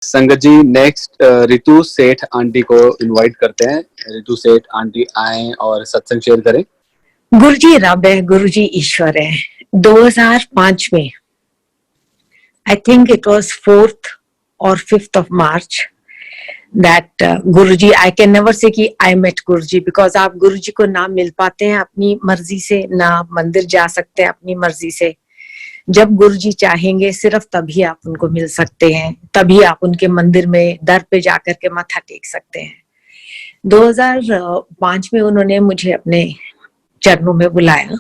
संगत जी, नेक्स्ट रितु सेठ आंटी को इनवाइट करते हैं। रितु सेठ आंटी आए और सत्संग शेयर करें। गुरुजी रब है, गुरुजी ईश्वर है। 2005 में I think it was 4th और 5th of March that Guruji, I can never say कि आई मेट गुरुजी, बिकॉज आप गुरुजी को ना मिल पाते हैं अपनी मर्जी से, ना मंदिर जा सकते हैं अपनी मर्जी से। जब गुरुजी चाहेंगे सिर्फ तभी आप उनको मिल सकते हैं, तभी आप उनके मंदिर में दर पे जाकर के माथा टेक सकते हैं। 2005 में उन्होंने मुझे अपने चरणों में बुलाया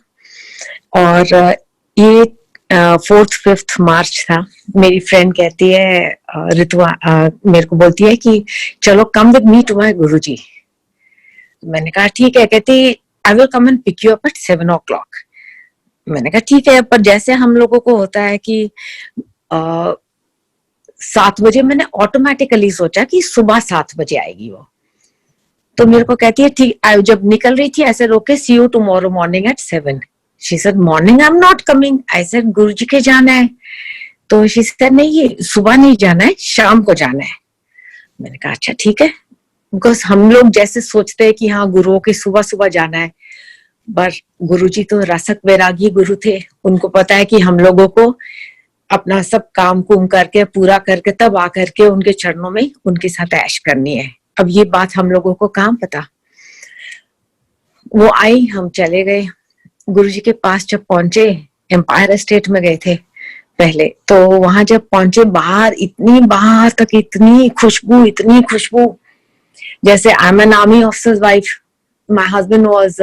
और ये 4th 5th मार्च था। मेरी फ्रेंड कहती है ऋतु मेरे को बोलती है कि चलो come with me to my Guruji. मैंने कहा ठीक है। कहती I will come and pick you up at 7 o'clock। मैंने कहा ठीक है, पर जैसे हम लोगों को होता है कि 7 बजे, मैंने ऑटोमेटिकली सोचा कि सुबह 7 बजे आएगी वो। तो मेरे को कहती है ठीक। जब निकल रही थी ऐसे रोके, see you tomorrow morning at 7। She said morning I am not coming. I said Guruji के जाना है। तो शी सेड नहीं, ये सुबह नहीं जाना है, शाम को जाना है। मैंने कहा अच्छा ठीक है, बिकॉज हम लोग जैसे सोचते हैं कि हाँ गुरुओं के सुबह सुबह जाना है, पर गुरुजी तो रसक वैरागी गुरु थे। उनको पता है कि हम लोगों को अपना सब काम कुम करके पूरा करके तब आकर के उनके चरणों में उनके साथ ऐश करनी है। अब ये बात हम लोगों को कहाँ पता। वो आई, हम चले गए। गुरुजी के पास जब पहुंचे, एम्पायर स्टेट में गए थे पहले, तो वहां जब पहुंचे, बाहर तक इतनी खुशबू, जैसे आई am an army officers wife. My husband was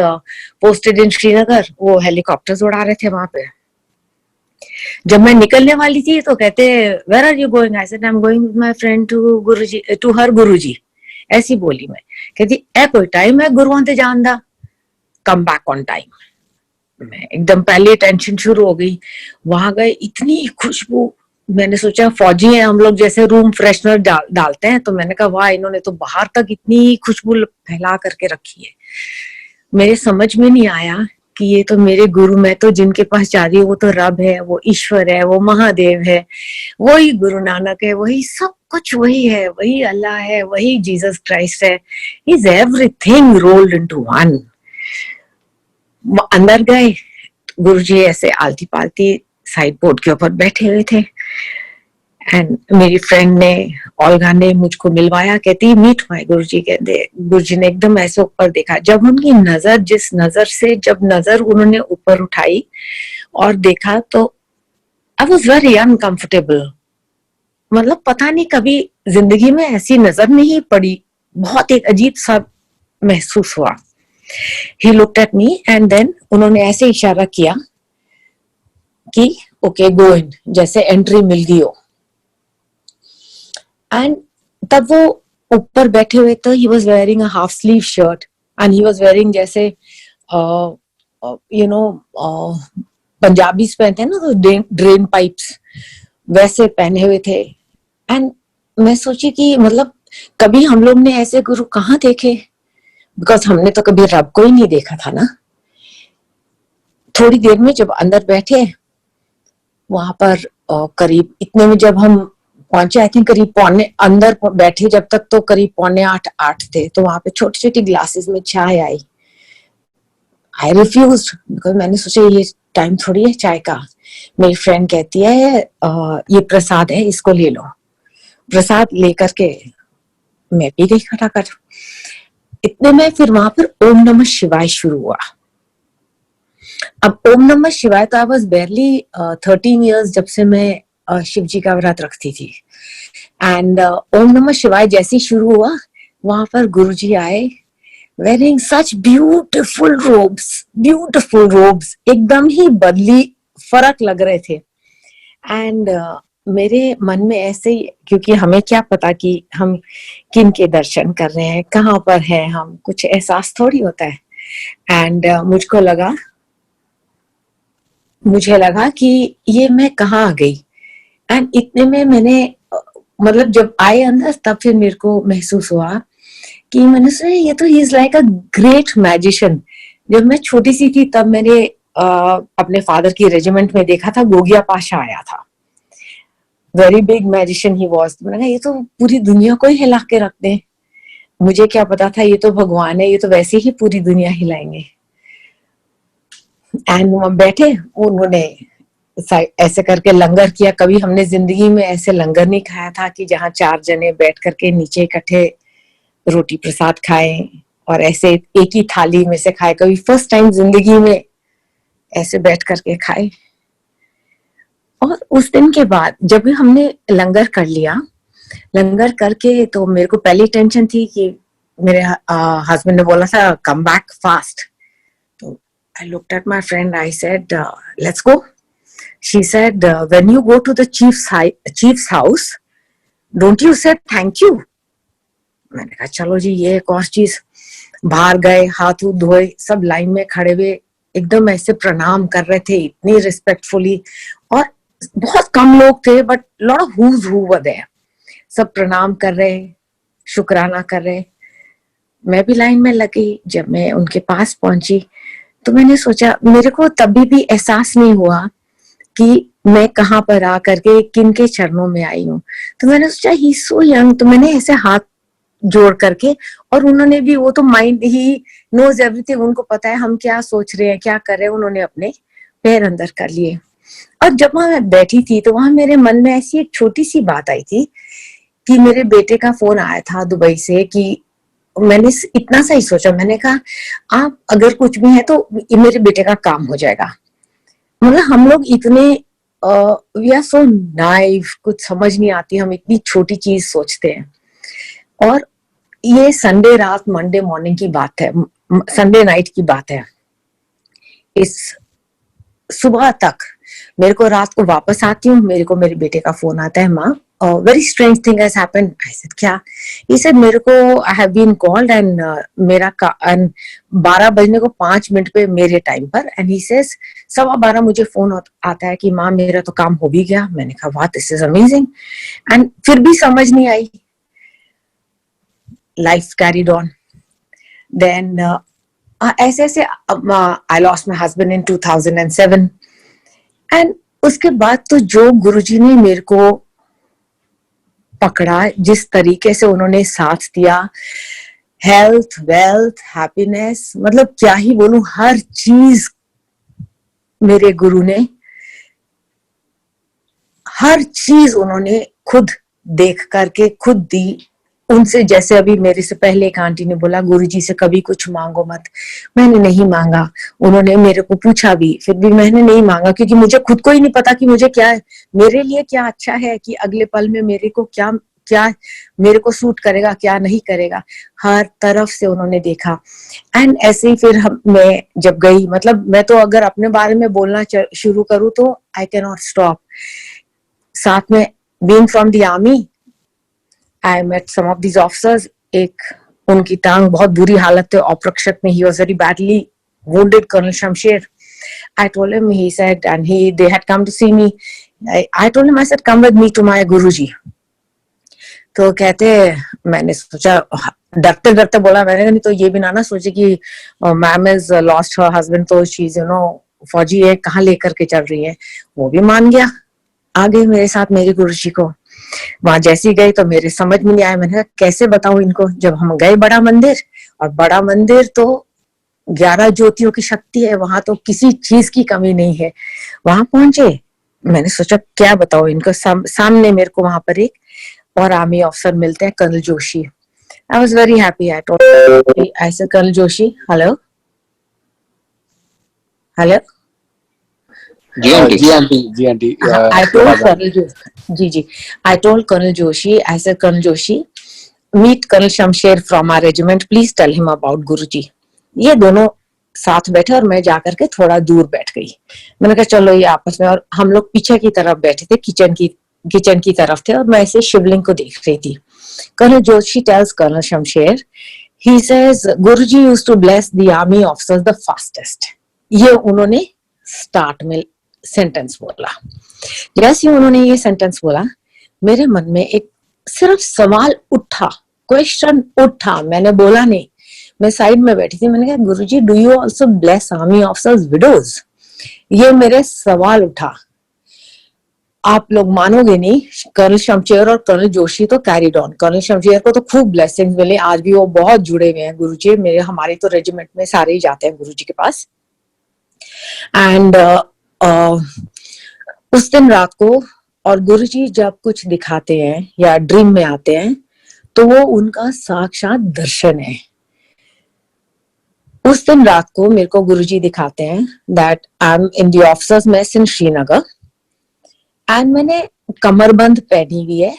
posted in Srinagar. वो हेलीकॉप्टर्स उड़ा रहे थे वहां पे। जब मैं निकलने वाली थी तो कहते where are you going? I said I am going with my friend to Guruji, to her Guruji. ऐसी बोली मैं। कहती ए कोई टाइम है गुरुओं ते जान दा, कम बैक ऑन टाइम। मैं एकदम पहले टेंशन शुरू हो गई। वहां गए, इतनी खुशबू। मैंने सोचा फौजी हैं हम लोग, जैसे रूम फ्रेशनर डालते हैं, तो मैंने कहा वाह, इन्होंने तो बाहर तक इतनी खुशबू फैला करके रखी है। मेरे समझ में नहीं आया कि ये तो मेरे गुरु, मैं तो जिनके पास जा रही हूँ वो तो रब है, वो ईश्वर है, वो महादेव है, वही गुरु नानक है, वही सब कुछ वही है, वही अल्लाह है, वही जीसस क्राइस्ट है। Is everything rolled into one. अंदर गए, गुरुजी ऐसे आलती पालती साइड बोर्ड के ऊपर बैठे हुए थे। एंड मेरी फ्रेंड ने, ओल्गा ने मुझको मिलवाया। कहती मीट माय गुरुजी। कहते गुरुजी ने एकदम ऐसे ऊपर देखा। जब उनकी नजर, जिस नजर से जब नजर उन्होंने ऊपर उठाई और देखा, तो आई वॉज वेरी अनकंफर्टेबल। मतलब पता नहीं, कभी जिंदगी में ऐसी नजर नहीं पड़ी। बहुत एक अजीब सा महसूस हुआ। He looked at me and then उन्होंने ऐसे इशारा किया कि ओके गो इन, जैसे एंट्री मिल गई हो। एंड तब वो ऊपर बैठे हुए, तो he was wearing a half sleeve shirt and he was wearing जैसे यू नो पंजाबी पहनते हैं ना, तो ड्रेन पाइप्स वैसे पहने हुए थे। एंड मैं सोची कि मतलब कभी हम लोग ने ऐसे गुरु कहाँ देखे, बिकॉज हमने तो कभी रब को ही नहीं देखा था ना। थोड़ी देर में जब अंदर बैठे, वहां पर करीब इतने में जब हम पहुंचे, आई थिंक करीब पौने, अंदर बैठे जब तक तो करीब 7:45 थे। तो वहां पे छोटी छोटी ग्लासेस में चाय आई। आई रिफ्यूज, बिकॉज मैंने सोचा ये टाइम थोड़ी है चाय का। मेरी फ्रेंड कहती है ये प्रसाद है, इसको ले लो। प्रसाद लेकर के मैं पी गई खटाखट। इतने में फिर वहां पर ओम नमः शिवाय शुरू हुआ। अब ओम नमः शिवाय, तो आई वॉज बेरली 13 years जब से मैं शिव जी का व्रत रखती थी। एंड ओम नमः शिवाय जैसे शुरू हुआ, वहां पर गुरुजी आए वेयरिंग सच ब्यूटिफुल रोब्स, एकदम ही बदली फर्क लग रहे थे। एंड मेरे मन में ऐसे ही, क्योंकि हमें क्या पता कि हम किन के दर्शन कर रहे हैं, कहाँ पर है हम, कुछ एहसास थोड़ी होता है। एंड मुझे लगा कि ये मैं कहाँ आ गई। एंड इतने में मैंने मतलब जब आए अंदर, तब फिर मेरे को महसूस हुआ कि मैंने सुना ये तो he is like a great magician. जब मैं छोटी सी थी तब मैंने अपने फादर की रेजिमेंट में देखा था, गोगिया पाशा आया था। Very big magician he was. मैंने कहा ये तो पूरी दुनिया को ही हिला के रख दे। मुझे क्या पता था ये तो भगवान है, ये तो वैसे ही पूरी दुनिया हिलाएंगे। एंड वहां बैठे, उन्होंने ऐसे करके लंगर किया। कभी हमने जिंदगी में ऐसे लंगर नहीं खाया था कि जहाँ 4 जने बैठ करके नीचे इकट्ठे रोटी प्रसाद खाए और ऐसे एक ही थाली में से खाए। कभी फर्स्ट टाइम जिंदगी में ऐसे बैठ करके खाए। और उस दिन के बाद जब भी हमने लंगर कर लिया, लंगर करके तो मेरे को पहली टेंशन थी कि मेरे हस्बैंड ने बोला था कम बैक फास्ट। तो I looked at my friend, I said let's go. She said when you go to the chief's house don't you say thank you. मैंने कहा चलो जी, ये एक और चीज। बाहर गए, हाथ धोए, सब लाइन में खड़े हुए एकदम ऐसे प्रणाम कर रहे थे, इतनी रिस्पेक्टफुली। और बहुत कम लोग थे, but lot of whose who were there. सब प्रणाम कर रहे, शुक्राना कर रहे। मैं भी लाइन में लगी। जब मैं उनके पास पहुंची तो मैंने सोचा, मेरे को तभी भी एहसास नहीं हुआ कि मैं कहाँ पर आ करके किन के चरणों में आई हूँ। तो मैंने सोचा ही सो यंग, तो मैंने ऐसे हाथ जोड़ करके, और उन्होंने भी, वो तो माइंड ही नोज एवरीथिंग, उनको पता है हम क्या सोच रहे हैं, क्या कर रहे हैं। उन्होंने अपने पैर अंदर कर लिए। और जब वहां मैं बैठी थी तो वहां मेरे मन में ऐसी एक छोटी सी बात आई थी कि मेरे बेटे का फोन आया था दुबई से, कि मैंने इतना सा ही सोचा, मैंने कहा आप अगर कुछ भी है तो मेरे बेटे का काम हो जाएगा। मतलब हम लोग इतने वी आर सो नाइव, कुछ समझ नहीं आती, हम इतनी छोटी चीज सोचते हैं। और ये संडे रात मंडे मॉर्निंग की बात है, संडे नाइट की बात है। इस सुबह तक मेरे को, रात को वापस आती हूँ, मेरे को मेरे बेटे का फोन आता है, माँ very strange thing has happened. I said क्या? ही सेड मेरे को I have been called and मेरा 12 बजने को 5 मिनट पे मेरे टाइम पर, एंड ही सेज 12:15 मुझे फोन आता है कि माँ मेरा तो काम हो भी गया। मैंने कहा वाह, दिस इज अमेजिंग। एंड फिर भी समझ नहीं आई। Life carried on. देन ऐसे ऐसे I lost my husband in 2007। And उसके बाद तो जो गुरुजी ने मेरे को पकड़ा, जिस तरीके से उन्होंने साथ दिया, हेल्थ, वेल्थ, हैप्पीनेस, मतलब क्या ही बोलूं, हर चीज मेरे गुरु ने, हर चीज उन्होंने खुद देख करके खुद दी। उनसे, जैसे अभी मेरे से पहले एक आंटी ने बोला गुरुजी से कभी कुछ मांगो मत, मैंने नहीं मांगा। उन्होंने मेरे को पूछा भी, फिर भी मैंने नहीं मांगा, क्योंकि मुझे खुद को ही नहीं पता कि मुझे क्या, मेरे लिए क्या अच्छा है, कि अगले पल में मेरे को क्या क्या मेरे को सूट करेगा, क्या नहीं करेगा। हर तरफ से उन्होंने देखा। एंड ऐसे ही फिर मैं जब गई, मतलब मैं तो अगर अपने बारे में बोलना शुरू करूँ तो आई कैन नॉट स्टॉप। साथ में being from the army, I met some of these officers. एक उनकी टांग बहुत बुरी हालत है, ऑपरेशन में, he was very badly wounded, Colonel Shamsher. I told him, he said, and they had come to see me. I told him, I said, come with me to my Guruji. तो कहते, मैंने सोचा, डरते डरते बोला, मैंने नहीं तो ये भी ना सोचे कि ma'am is lost her husband, तो शी इज फौजी है, कहाँ लेकर के चल रही है। वो भी मान गया, आ गए मेरे साथ मेरे गुरुजी को। वहां जैसी गई तो मेरे समझ में नहीं आया। मैंने कहा कैसे बताऊं इनको। जब हम गए बड़ा मंदिर, और बड़ा मंदिर तो 11 ज्योतियों की शक्ति है, वहां तो किसी चीज की कमी नहीं है। वहां पहुंचे, मैंने सोचा क्या बताओ इनको। सामने मेरे को वहां पर एक और आर्मी ऑफिसर मिलते हैं, colonel Joshi. I was very happy. I told, I said colonel Joshi, hello hello. जी आंटी, जी आंटी, जी aunty. I told Colonel Joshi, I told Colonel Joshi, I said, Colonel Joshi, meet Colonel Shamsher from our regiment, please tell him about Guruji. ये दोनों साथ बैठे और मैं जाकर के थोड़ा दूर बैठ गई। मैंने कहा चलो ये आपस में, और हम लोग पीछे की तरफ बैठे थे, किचन की तरफ थे, और मैं ऐसे शिवलिंग को देख रही थी। Colonel Joshi tells Colonel Shamsher, he says, Guruji used to bless the army officers the fastest. ये उन्होंने स्टार्ट में सेंटेंस बोला। जैसे उन्होंने ये सेंटेंस बोला, मेरे मन में एक सिर्फ सवाल उठा, क्वेश्चन उठा। मैंने बोला नहीं, मैं साइड में बैठी थी। मैंने कहा Guruji, do you also bless army officers widows? ये मेरे सवाल उठा। आप लोग मानोगे नहीं, कर्नल शमशेर और कर्नल जोशी तो कैरिड ऑन। कर्नल शमशेर को तो खूब ब्लेसिंग्स मिले, आज भी वो बहुत जुड़े हुए हैं गुरुजी। मेरे हमारे तो रेजिमेंट में सारे ही जाते हैं गुरुजी के पास। एंड उस दिन रात को, और गुरुजी जब कुछ दिखाते हैं या ड्रीम में आते हैं तो वो उनका साक्षात दर्शन है। उस दिन रात को मेरे को गुरुजी दिखाते हैं that I am in the officers mess in Srinagar, and मैंने कमरबंद पहनी हुई है।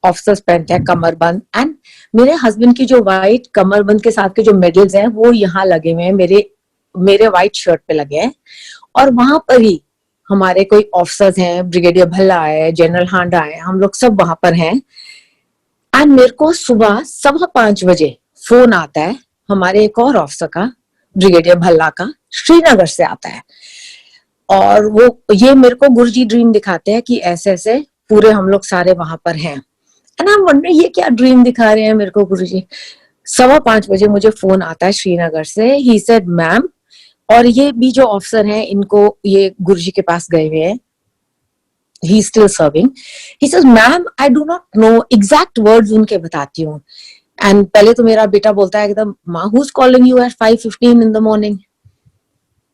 ऑफिसर्स पहनते हैं कमरबंद, एंड मेरे हस्बैंड की जो व्हाइट कमरबंद के साथ के जो मेडल्स हैं वो यहाँ लगे हुए हैं, मेरे व्हाइट शर्ट पे लगे हैं। और वहां पर ही हमारे कोई ऑफिसर्स हैं, ब्रिगेडियर भल्ला है, जनरल हांडा है, हम लोग सब वहां पर हैं। एंड मेरे को सुबह 5:15 बजे फोन आता है हमारे एक और ऑफिसर का, ब्रिगेडियर भल्ला का, श्रीनगर से आता है। और वो ये मेरे को गुरुजी ड्रीम दिखाते हैं कि ऐसे ऐसे पूरे हम लोग सारे वहां पर हैं। एंड आई एम वंडरिंग ये क्या ड्रीम दिखा रहे हैं मेरे को गुरुजी। 5:15 बजे मुझे फोन आता है श्रीनगर से। ही सेड मैम, और ये भी जो ऑफिसर हैं इनको ये गुरुजी के पास गए हुए हैं, he still serving. He says ma'am I do not know, exact words उनके बताती हूँ। एंड पहले तो मेरा बेटा बोलता है एकदम, माँ who is calling you at 5:15 in the morning?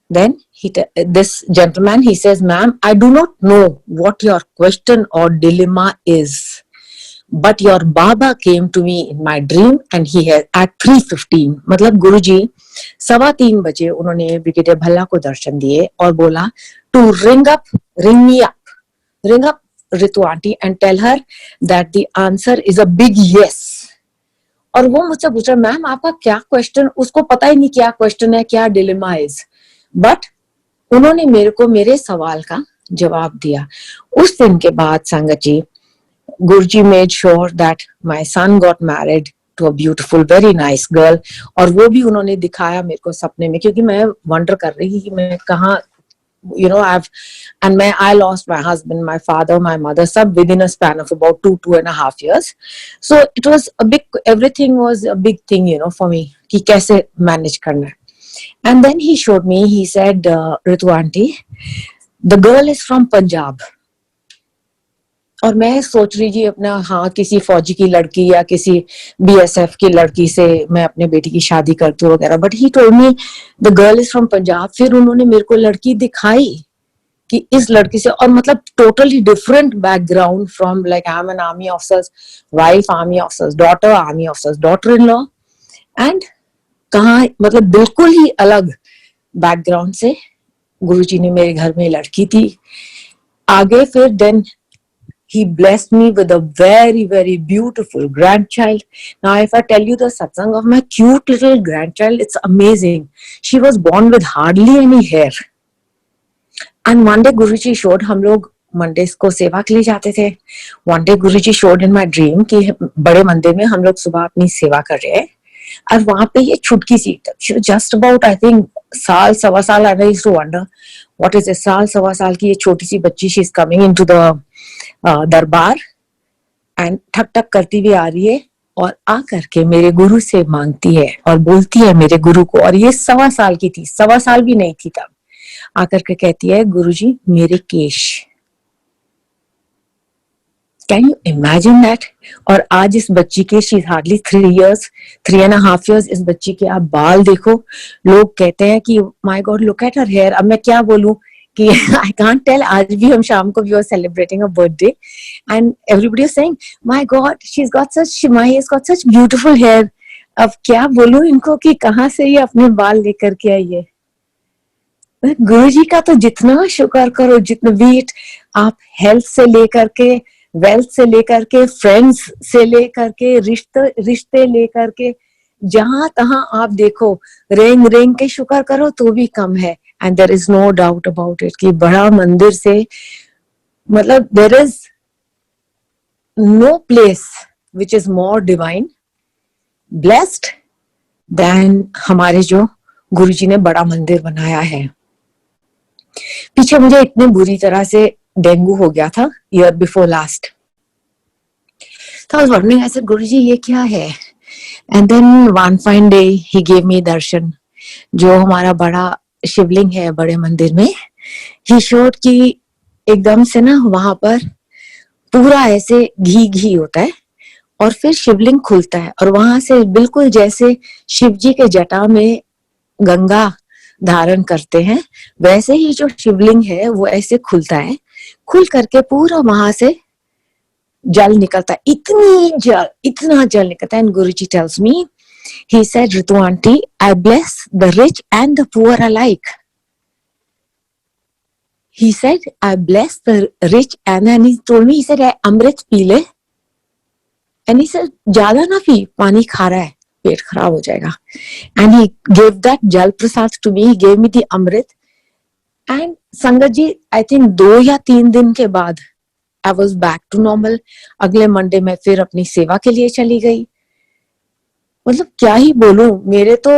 Then this gentleman, he says, ma'am, I do not know what your question or dilemma is, but your Baba came to me in my dream and he had at 3:15, मतलब गुरुजी 3:15 बजे उन्होंने brigadier Bhalla को दर्शन दिए और बोला to ring me up Ritu aunty and tell her that the answer is a big yes. और वो मुझसे पूछ रहा, मैम आपका क्या क्वेश्चन, उसको पता ही नहीं क्या क्वेश्चन है, क्या डिलेमा इज, बट उन्होंने मेरे को मेरे सवाल का जवाब दिया। उस दिन के बाद संगत जी, Guruji made sure that my son got married to a beautiful very nice girl. और वो भी उन्होंने दिखाया मेरे को सपने में, क्योंकि मैं वंडर कर रही थी कि मैं कहाँ, you know, I lost my husband, my father, my mother, sub within a span of about 2.5 years. So it was everything was a big thing, you know, for me, कि कैसे manage करना है। And then he showed me, he said, Ritu aunty, the girl is from Punjab. और मैं सोच रही थी अपना, हाँ किसी फौजी की लड़की या किसी BSF की लड़की से मैं अपने बेटी की शादी करती हूँ वगैरह, but he told me the girl is from Punjab. फिर उन्होंने मेरे को लड़की दिखाई कि इस लड़की से, और मतलब totally different background from, like I am an army officers wife, army officers daughter, army officers daughter in law, and कहाँ मतलब बिल्कुल ही अलग बैकग्राउंड से गुरुजी ने मेरे घर में लड़की थी। आगे फिर then he blessed me with a very, very beautiful grandchild. Now, if I tell you the satsang of my cute little grandchild, it's amazing. She was born with hardly any hair. And one day Guruji showed, हम लोग मंडेस को सेवा के लिए जाते थे। One day Guruji showed in my dream कि बड़े मंदिर में हम लोग सुबह अपनी सेवा कर रहे हैं, और वहां पे ये छुटकी सी, she was just about I think साल सवा साल, I used to wonder what is this, साल सवा साल की ये छोटी सी बच्ची, she is coming into the दरबार एंड ठक ठक करती हुई आ रही है, और आ करके मेरे गुरु से मांगती है और बोलती है मेरे गुरु को, और ये 1.25 साल की थी, 1.25 साल भी नहीं थी तब, आकर के कहती है गुरुजी मेरे केश। Can you imagine that? और आज इस बच्ची के, she is hardly 3 years, 3.5 years, इस बच्ची के आप बाल देखो, लोग कहते हैं कि my god look at her hair. अब मैं क्या बोलूं कि आई कांट टेल। आज भी हम शाम को we are celebrating a birthday and everybody is saying my god she has got such, Mahi has got such beautiful hair. अब क्या बोलूं इनको कि कहाँ से ये अपने बाल लेकर के आई है। गुरुजी का तो जितना शुक्र करो, जितना भी आप हेल्थ से लेकर के, वेल्थ से लेकर के, फ्रेंड्स से लेकर के, रिश्ते लेकर के, जहां तहां आप देखो रेंग के शुक्र करो तो भी कम है। And there is no doubt about it कि बड़ा मंदिर से, मतलब there is no place which is more divine blessed than हमारे जो गुरुजी ने बड़ा मंदिर बनाया है। पीछे मुझे इतने बुरी तरह से डेंगू हो गया था ईयर बिफोर लास्ट, तो I was wondering, I said Guruji ये क्या है? And then one fine day he gave me darshan, जो हमारा बड़ा शिवलिंग है बड़े मंदिर में। ही शोड कि एकदम से ना वहां पर पूरा ऐसे घी घी होता है और फिर शिवलिंग खुलता है और वहां से बिल्कुल जैसे शिव जी के जटा में गंगा धारण करते हैं वैसे ही जो शिवलिंग है वो ऐसे खुलता है, खुल करके पूरा वहां से जल निकलता है, इतना जल निकलता है। And Guruji tells me, he said, Ritu aunty, I bless the rich and the poor alike. He said, I bless the rich, and then he told me, he said, अमृत पी ले. And he said, ज्यादा ना P, पानी खा रहा है, पेट खराब हो जाएगा. And he gave that जल प्रसाद to me, he gave me the Amrit. And संगत जी, I think 2 या 3 दिन के बाद I was back to normal. अगले मंडे मैं फिर अपनी सेवा के लिए चली गई. मतलब क्या ही बोलूं, मेरे तो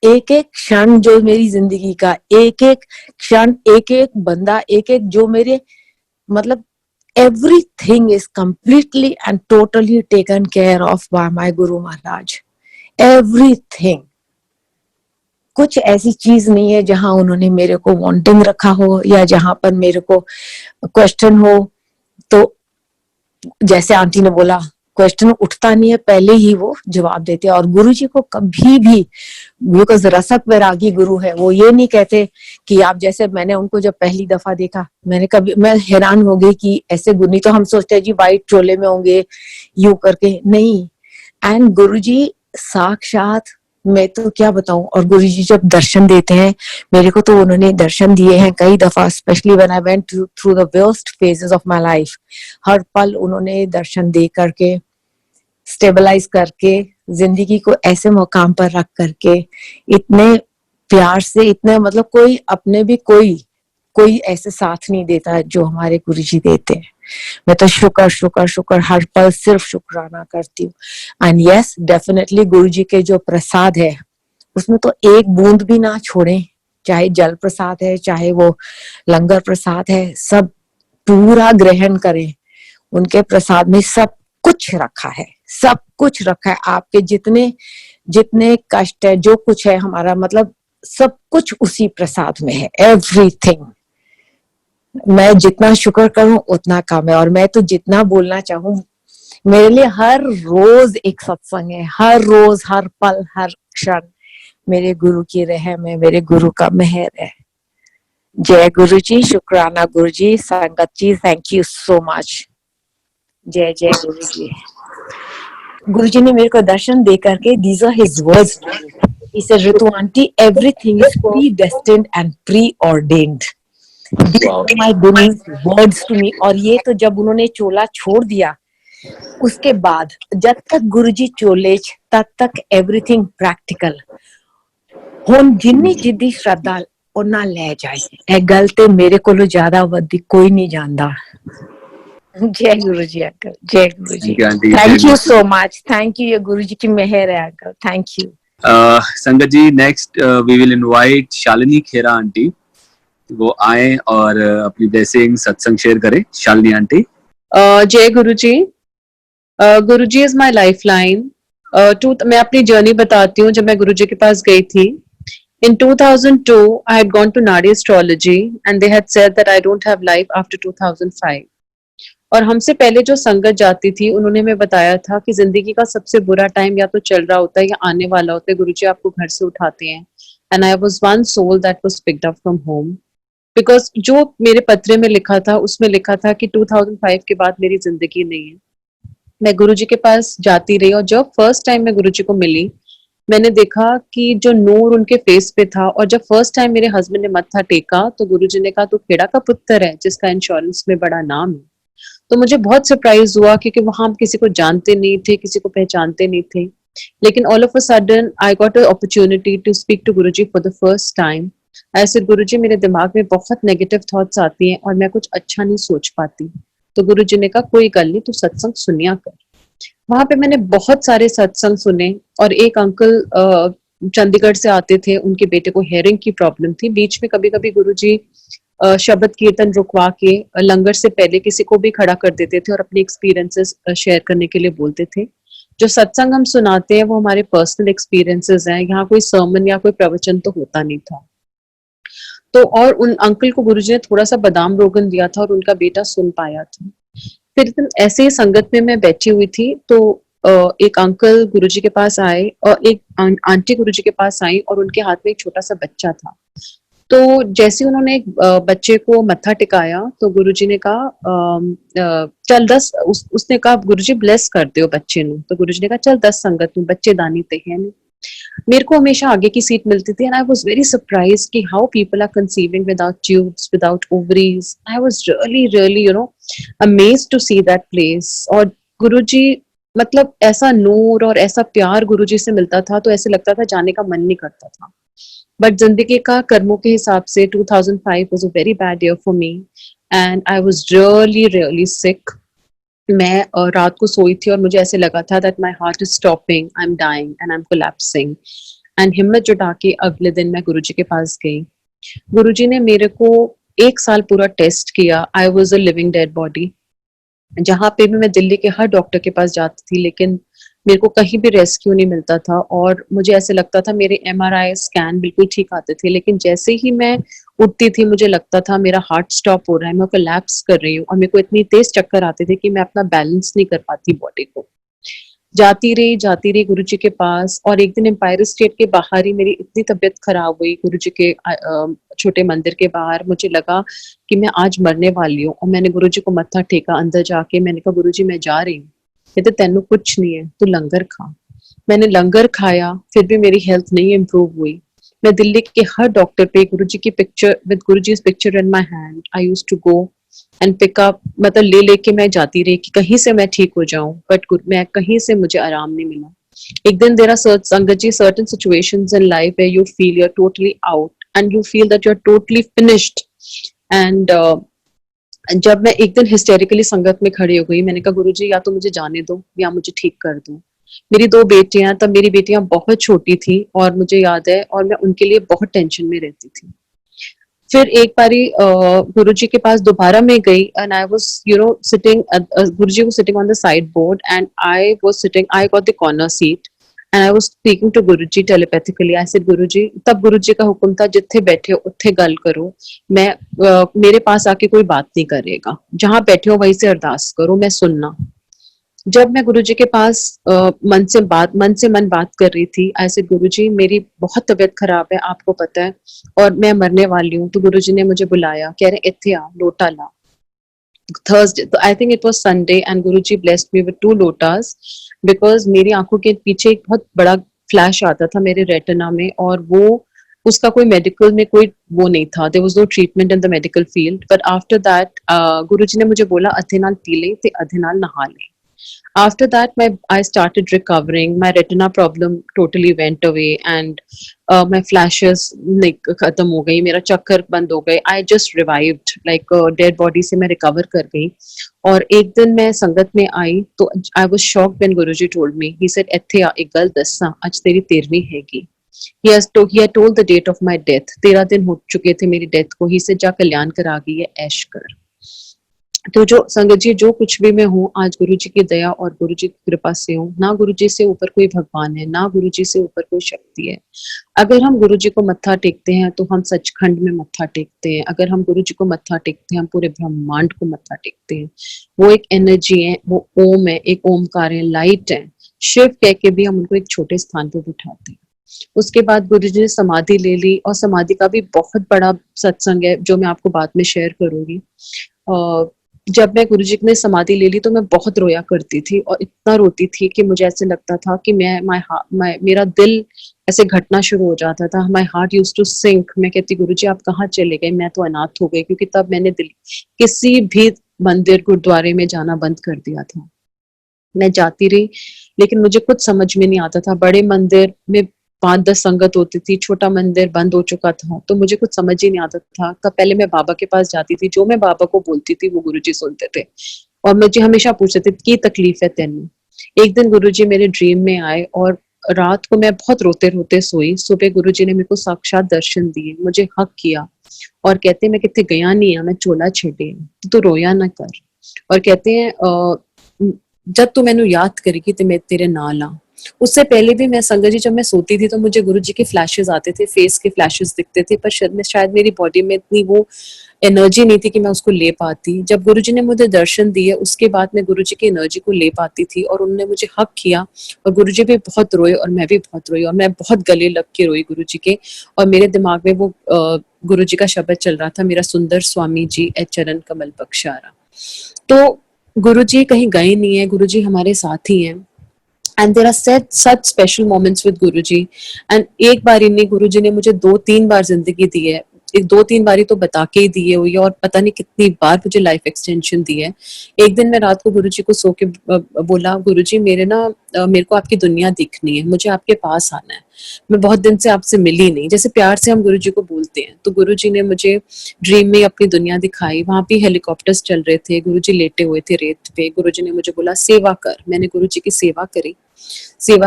एक एक क्षण जो मेरी जिंदगी का, एक एक क्षण, एक एक बंदा, एक एक जो मेरे मतलब everything is completely and totally taken care of by my Guru Maharaj. Everything. कुछ ऐसी चीज नहीं है जहां उन्होंने मेरे को वांटिंग रखा हो या जहां पर मेरे को क्वेश्चन हो. तो जैसे आंटी ने बोला, क्वेश्चन उठता नहीं है, पहले ही वो जवाब देते हैं. और गुरु जी को कभी भी, बिकॉज रसक वैरागी गुरु है, वो ये नहीं कहते कि आप जैसे, मैंने उनको जब पहली दफा देखा, मैं हैरान हो गई कि ऐसे गुरु, नहीं तो हम सोचते हैं जी व्हाइट चोले में होंगे यूं करके, नहीं. एंड गुरु जी साक्षात, मैं तो क्या बताऊं. और गुरु जी जब दर्शन देते हैं मेरे को, तो उन्होंने दर्शन दिए हैं कई दफा, specially when I went through the worst phases of my life. हर पल उन्होंने दर्शन दे करके, स्टेबलाइज करके, जिंदगी को ऐसे मुकाम पर रख करके, इतने प्यार से, इतने मतलब कोई अपने भी कोई ऐसे साथ नहीं देता जो हमारे गुरु जी देते हैं. मैं तो शुक्र शुक्र शुक्र हर पल सिर्फ शुक्राना करती हूँ. एंड यस, डेफिनेटली गुरु जी के जो प्रसाद है उसमें तो एक बूंद भी ना छोड़े, चाहे जल प्रसाद है, चाहे वो लंगर प्रसाद है, सब पूरा ग्रहण करें. उनके प्रसाद में सब कुछ रखा है, सब कुछ रखा है. आपके जितने जितने कष्ट है, जो कुछ है हमारा, मतलब सब कुछ उसी प्रसाद में है. एवरीथिंग. मैं जितना शुक्र करूं उतना कम है. और मैं तो जितना बोलना चाहूं, मेरे लिए हर रोज एक सत्संग है, हर रोज, हर पल, हर क्षण मेरे गुरु की रहम है, मेरे गुरु का मेहर है. जय गुरु जी, शुक्राना गुरु जी, संगत जी, थैंक यू सो मच. जय जय गुरु जी. गुरु जी ने मेरे को दर्शन दे करके, these are his words to me. He said, Ritu aunty, everything is predestined and preordained. My गुरु's वर्ड्स टू मी. और ये तो जब उन्होंने चोला छोड़ दिया, उसके बाद जब तक गुरुजी चोले तब तक एवरीथिंग प्रैक्टिकल. हुन जिन्नी जिद्दी श्रद्धा उन्ना ले जाए. ए गल ते मेरे कोलों ज्यादा वधी कोई नहीं जानदा. जय गुरु जी अंकल, जय Guru ji. Thank you so much. Thank you. ये गुरु जी की मेहर है अंकल. Thank you. संगत जी, next we will invite Shalini Khera aunty. वो आए और अपनी ब्लेसिंग सत्संग शेयर करें. शालिनी आंटी. जय Guru ji. Guru ji is my life line. मैं अपनी जर्नी बताती हूँ. जब मैं गुरु जी के पास गई थी in 2002, I had gone to Nadi astrology and they had said that I don't have life after 2005. और हमसे पहले जो संगत जाती थी उन्होंने हमें बताया था कि जिंदगी का सबसे बुरा टाइम या तो चल रहा होता है या आने वाला होता है. गुरु जी आपको घर से उठाते हैं. And I was one soul that was picked up from home. Because जो मेरे पत्र में लिखा था उसमें लिखा था कि 2005 के बाद मेरी जिंदगी नहीं है. मैं गुरुजी के पास जाती रही और जब फर्स्ट टाइम मैं गुरुजी को मिली, मैंने देखा कि जो नूर उनके फेस पे था. और जब फर्स्ट टाइम मेरे हस्बैंड ने मत्था टेका तो गुरुजी ने कहा, तू खेड़ा का पुत्र है जिसका इंश्योरेंस में बड़ा नाम है. तो मुझे बहुत सरप्राइज हुआ क्योंकि वहां हम किसी को जानते नहीं थे, किसी को पहचानते नहीं थे. लेकिन all of a sudden I got a opportunity to speak to Guruji for the first time. ऐसे गुरुजी, मेरे दिमाग में बहुत नेगेटिव थॉट्स आती हैं और मैं कुछ अच्छा नहीं सोच पाती. तो गुरुजी ने कहा, कोई गल नहीं, तू सत्संग सुनिया कर. वहां पे मैंने बहुत सारे सत्संग सुने. और एक अंकल चंडीगढ़ से आते थे, उनके बेटे को हेयरिंग की प्रॉब्लम थी. बीच में कभी कभी गुरुजी शब्द कीर्तन रुकवा के लंगर से पहले किसी को भी खड़ा कर देते थे और अपने एक्सपीरियंसेस शेयर करने के लिए बोलते थे. जो सत्संग हम सुनाते हैं वो हमारे पर्सनल एक्सपीरियंसेस हैं. यहाँ कोई सर्मन या कोई प्रवचन तो होता नहीं था. तो और उन अंकल को गुरुजी ने थोड़ा सा बादाम रोगन दिया था और उनका बेटा सुन पाया था। फिर एक दिन ऐसे ही संगत में मैं बैठी हुई थी, तो एक अंकल गुरुजी के पास आए और एक आंटी गुरुजी के पास आई और उनके हाथ में एक छोटा सा बच्चा था। तो जैसे ही उन्होंने एक बच्चे को मत्था टिकाया तो गुरुजी ने कहा चल 10, उसने कहा गुरुजी ब्लेस कर दो बच्चे नु। तो गुरुजी ने कहा चल 10 संगत नु, बच्चे दानी ते है नहीं। मेरे को हमेशा आगे की सीट मिलती थी and I was very surprised कि how people are conceiving without tubes, without ovaries. I was really really amazed to see that place. और गुरुजी मतलब ऐसा नूर और ऐसा प्यार गुरुजी से मिलता था तो ऐसे लगता था जाने का मन नहीं करता था। बट जिंदगी का कर्मों के हिसाब से 2005 was a very bad year for me and I was really really sick. मैं रात को सोई थी और मुझे ऐसे लगा था that my heart is stopping, I'm dying and I'm collapsing. And हिम्मत जुटा के अगले दिन मैं गुरुजी के पास गई। गुरुजी ने मेरे को 1 साल पूरा टेस्ट किया। I was a living dead body. जहाँ पे भी मैं दिल्ली के हर डॉक्टर के पास जाती थी लेकिन मेरे को कहीं भी रेस्क्यू नहीं मिलता था और मुझे ऐसे लगता था मेरे MRI स्कैन बिल्कुल ठीक आते थे, लेकिन जैसे ही मैं उठती थी मुझे लगता था मेरा हार्ट स्टॉप हो रहा है, मैं कोलैप्स कर रही हूँ और मेरे को इतनी तेज चक्कर आते थे कि मैं अपना बैलेंस नहीं कर पाती बॉडी को। जाती रही गुरुजी के पास और एक दिन एम्पायर स्टेट के बाहर ही मेरी इतनी तबीयत खराब हुई गुरुजी के छोटे मंदिर के बाहर। मुझे लगा कि मैं आज मरने वाली हूँ और मैंने गुरुजी को मत्था टेका अंदर जाके। मैंने कहा गुरुजी मैं जा रही हूँ। कहते तेनू कुछ नहीं है, तू लंगर खा। मैंने लंगर खाया, फिर भी मेरी हेल्थ नहीं इम्प्रूव हुई। मैं दिल्ली के हर डॉक्टर पे गुरुजी की picture with Guruji's picture in my hand I used to go and pick up, मतलब ले लेके मैं जाती रही कि कहीं से मैं ठीक हो जाऊं, बट मैं कहीं से मुझे आराम नहीं मिला। एक दिन there are sangat ji certain situations in life where you feel you are totally out and you feel that you are totally finished. And जब मैं एक दिन हिस्टेरिकली संगत में खड़ी हो गई, मैंने कहा गुरुजी या तो मुझे जाने दो या मुझे ठीक कर दो। मेरी 2 बेटियां, तब मेरी बेटियां बहुत छोटी थी और मुझे याद है और मैं उनके लिए बहुत टेंशन में रहती थी। फिर एक बारी गुरुजी के पास दोबारा मैं गई and I was sitting, Guruji was sitting on the side board and I was sitting, I got the corner seat and I was speaking to Guruji telepathically. I said Guruji, तब गुरुजी का हुक्म था जिथे बैठे हो उत्थे गल करो, मैं मेरे पास आके कोई बात नहीं करेगा, जहां बैठे हो वहीं से अरदास करो, मैं सुनना। जब मैं गुरुजी के पास मन से मन बात कर रही थी, ऐसे गुरुजी मेरी बहुत तबीयत खराब है आपको पता है और मैं मरने वाली हूँ। तो गुरुजी ने मुझे बुलाया, कह रहे इत्थे आ, लोटा ला। थर्सडे, तो I think it was Sunday and Guruji blessed me with 2 lotus because मेरी आंखों के पीछे एक बहुत बड़ा फ्लैश आता था मेरे रेटिना में और वो उसका कोई मेडिकल में कोई वो नहीं था, there was no treatment in the medical field. But after that Guruji ने मुझे बोला अधे नाल पी ले ते अधे नाल नहा ले। After that, I started recovering. My retina problem totally went away, and my flashes like खत्म हो गई, मेरा चक्कर बंद हो गए. I just revived, like dead body से मैं recover कर गई. और एक दिन मैं संगत में आई तो I was shocked when Guruji told me. He said, "इत्थे आ एक गल दस्सां, आज तेरी 13वीं हैगी." He had told the date of my death. 13 दिन हो चुके थे मेरी डेथ को. He said, "जा कल्याण करा गई है, ऐश कर." तो जो संगत जी जो कुछ भी मैं हूँ आज गुरु जी की दया और गुरु जी की कृपा से हूँ। ना गुरु जी से ऊपर कोई भगवान है, ना गुरु जी से ऊपर कोई शक्ति है। अगर हम गुरु जी को मत्था टेकते हैं तो हम सचखंड में मत्था टेकते हैं। अगर हम गुरु जी को मत्था टेकते हैं हम पूरे ब्रह्मांड को मत्था टेकते हैं। वो एक एनर्जी है, वो ओम है, एक ओमकार है, लाइट है। शिव कह के भी हम उनको एक छोटे स्थान पर बिठाते हैं। उसके बाद गुरु जी ने समाधि ले ली और समाधि का भी बहुत बड़ा सत्संग है जो मैं आपको बाद में शेयर करूंगी। जब मैं गुरुजी ने समाधि ले ली तो मैं बहुत रोया करती थी और इतना रोती थी कि मुझे ऐसे लगता था कि मेरा दिल ऐसे घटना शुरू हो जाता था। My heart used to sink. मैं कहती गुरुजी आप कहाँ चले गए, मैं तो अनाथ हो गई, क्योंकि तब मैंने किसी भी मंदिर गुरुद्वारे में जाना बंद कर दिया था। मैं जाती रही लेकिन मुझे कुछ समझ में नहीं आता था। बड़े मंदिर में 5-10 संगत होती थी, छोटा मंदिर बंद हो चुका था तो मुझे कुछ समझ ही नहीं आता था। तब पहले मैं बाबा के पास जाती थी, जो मैं बाबा को बोलती थी वो गुरुजी सुनते थे और मुझे हमेशा पूछते थे की तकलीफ है तेनू। एक दिन गुरुजी मेरे ड्रीम में आए और रात को मैं बहुत रोते रोते सोई। सुबह गुरुजी ने मेरे को साक्षात दर्शन दिए, मुझे हक किया और कहते मैं कितने गया नहीं है, मैं चोला छेड़े तो रोया ना कर। और कहते हैं जब तू मैनू याद करेगी तो मैं तेरे नाल आ, उससे पहले भी मैं संगत जी जब मैं सोती थी तो मुझे गुरुजी के फ्लैशेस आते थे, फेस के फ्लैशेस दिखते थे, पर शायद मेरी बॉडी में इतनी वो एनर्जी नहीं थी कि मैं उसको ले पाती। जब गुरुजी ने मुझे दर्शन दिए उसके बाद मैं गुरुजी की एनर्जी को ले पाती थी और उन्होंने मुझे हक किया और गुरुजी भी बहुत रोए और मैं भी बहुत रोई और मैं बहुत गले लग के रोई गुरुजी के। और मेरे दिमाग में वो गुरुजी का शब्द चल रहा था, मेरा सुंदर स्वामी जी ए चरण कमल बख्शारा। तो गुरुजी कहीं गए नहीं है, गुरुजी हमारे साथ ही हैं। And there are such special moments with Guruji. And एक बार ही नहीं, गुरुजी ने मुझे 2-3 बार जिंदगी दी है, एक 2-3 बारी तो बता के ही दी है हुई है और पता नहीं कितनी बार मुझे लाइफ एक्सटेंशन दी है। एक दिन मैं रात को गुरुजी को सो के बोला, गुरुजी मेरे को आपकी दुनिया दिखनी है, मुझे आपके पास आना है, मैं बहुत दिन से आपसे मिली नहीं, जैसे प्यार से हम गुरुजी को बोलते हैं। तो गुरुजी ने मुझे ड्रीम में अपनी दुनिया दिखाई, वहां पे हेलीकॉप्टर्स चल रहे थे, गुरुजी लेटे हुए थे रेत पे, गुरुजी ने मुझे बोला सेवा कर। मैंने गुरुजी की सेवा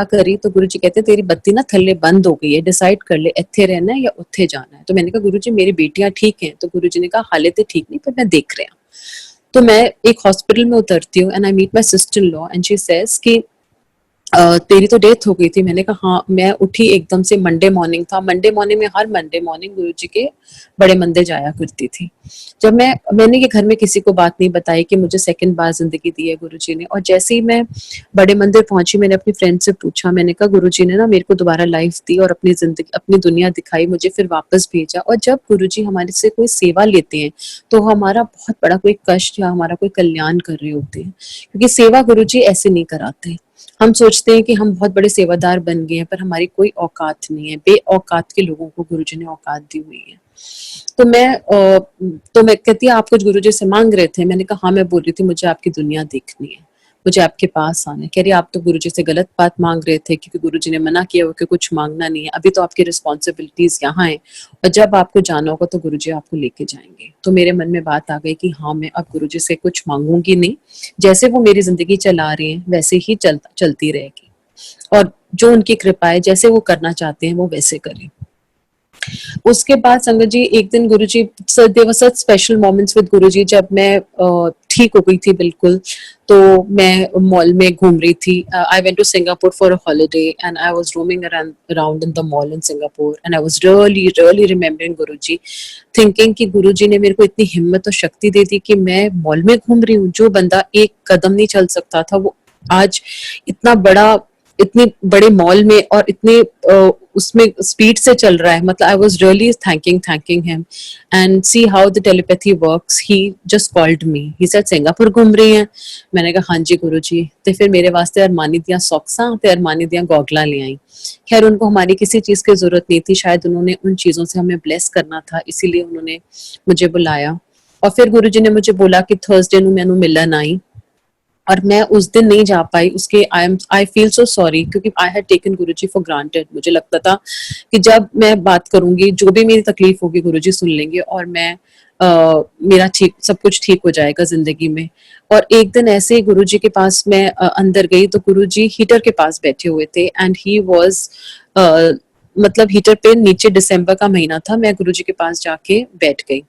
करी तो गुरुजी कहते तेरी बत्ती ना थल्ले बंद हो गई है, डिसाइड कर ले इत्थे रहना है या उत्थे जाना है। तो मैंने कहा गुरुजी मेरी बेटियां ठीक हैं। तो गुरुजी ने कहा हाले तो ठीक नहीं पर मैं देख रहा। तो मैं एक हॉस्पिटल में उतरती हूँ and I meet my sister in law and she says कि तेरी तो डेथ हो गई थी। मैंने कहा हाँ। मैं उठी एकदम से, मंडे मॉर्निंग था, मंडे मॉर्निंग में हर मंडे मॉर्निंग गुरुजी के बड़े मंदिर जाया करती थी। जब मैंने ये घर में किसी को बात नहीं बताई कि मुझे सेकंड बार जिंदगी दी है गुरुजी ने। और जैसे ही मैं बड़े मंदिर पहुंची मैंने अपनी फ्रेंड से पूछा, मैंने कहा गुरुजी ने ना मेरे को दोबारा लाइफ दी और अपनी जिंदगी अपनी दुनिया दिखाई, मुझे फिर वापस भेजा। और जब गुरुजी हमारे से कोई सेवा लेते हैं तो हमारा बहुत बड़ा कोई कष्ट या हमारा कोई कल्याण कर रहे होते हैं, क्योंकि सेवा गुरुजी ऐसे नहीं कराते। हम सोचते हैं कि हम बहुत बड़े सेवादार बन गए हैं पर हमारी कोई औकात नहीं है। बेऔकात के लोगों को गुरुजी ने औकात दी हुई है। तो मैं कहती है आप कुछ गुरुजी से मांग रहे थे। मैंने कहा हाँ, मैं बोल रही थी मुझे आपकी दुनिया देखनी है, मुझे आपके पास आना है। कह रही आप तो गुरुजी से गलत बात मांग रहे थे क्योंकि गुरुजी ने मना किया हो कि कुछ मांगना नहीं है, अभी तो आपकी रिस्पॉन्सिबिलिटीज यहाँ है और जब आपको जाना होगा तो गुरुजी आपको लेके जाएंगे। तो मेरे मन में बात आ गई कि हाँ, मैं अब गुरुजी से कुछ मांगूंगी नहीं, जैसे वो मेरी जिंदगी चला रहे हैं वैसे ही चलती रहेगी और जो उनकी कृपा है जैसे वो करना चाहते हैं वो वैसे करें। उसके बाद संगत जी एक दिन Guruji, there were such special moments with Guruji. जब मैं ठीक हो गई थी बिल्कुल, तो मैं मॉल में घूम रही थी। I went to Singapore for a holiday and I was roaming around in the mall in Singapore and I was really remembering Guruji, thinking कि गुरुजी ने मेरे को इतनी हिम्मत और शक्ति दे दी कि मैं मॉल में घूम रही हूँ। जो बंदा एक कदम नहीं चल सकता था वो आज इतने बड़े मॉल में और इतने उसमें स्पीड से चल रहा है। मतलब आई was really thanking him and see how the telepathy works. He just called me, he said Singapore घूम रही हैं। मैंने कहा हाँ जी गुरुजी। तो फिर मेरे वास्ते अरमानी दियां सॉक्सां ते अरमानी दियां गॉगला ले आई। खैर उनको हमारी किसी चीज की जरूरत नहीं थी, शायद उन्होंने उन चीजों से हमें ब्लेस करना था, इसीलिए उन्होंने मुझे बुलाया। और फिर गुरुजी ने मुझे बोला कि थर्सडे नू मैनू मिलन आई और मैं उस दिन नहीं जा पाई। उसके आई फील सो सॉरी क्योंकि I had taken Guruji for granted. मुझे लगता था कि जब मैं बात करूंगी जो भी मेरी तकलीफ होगी गुरुजी सुन लेंगे और मैं मेरा ठीक सब कुछ ठीक हो जाएगा जिंदगी में। और एक दिन ऐसे ही गुरुजी के पास मैं अंदर गई तो गुरुजी हीटर के पास बैठे हुए थे एंड ही वाज मतलब हीटर पे नीचे, दिसंबर का महीना था, मैं गुरुजी के पास जाके बैठ गई।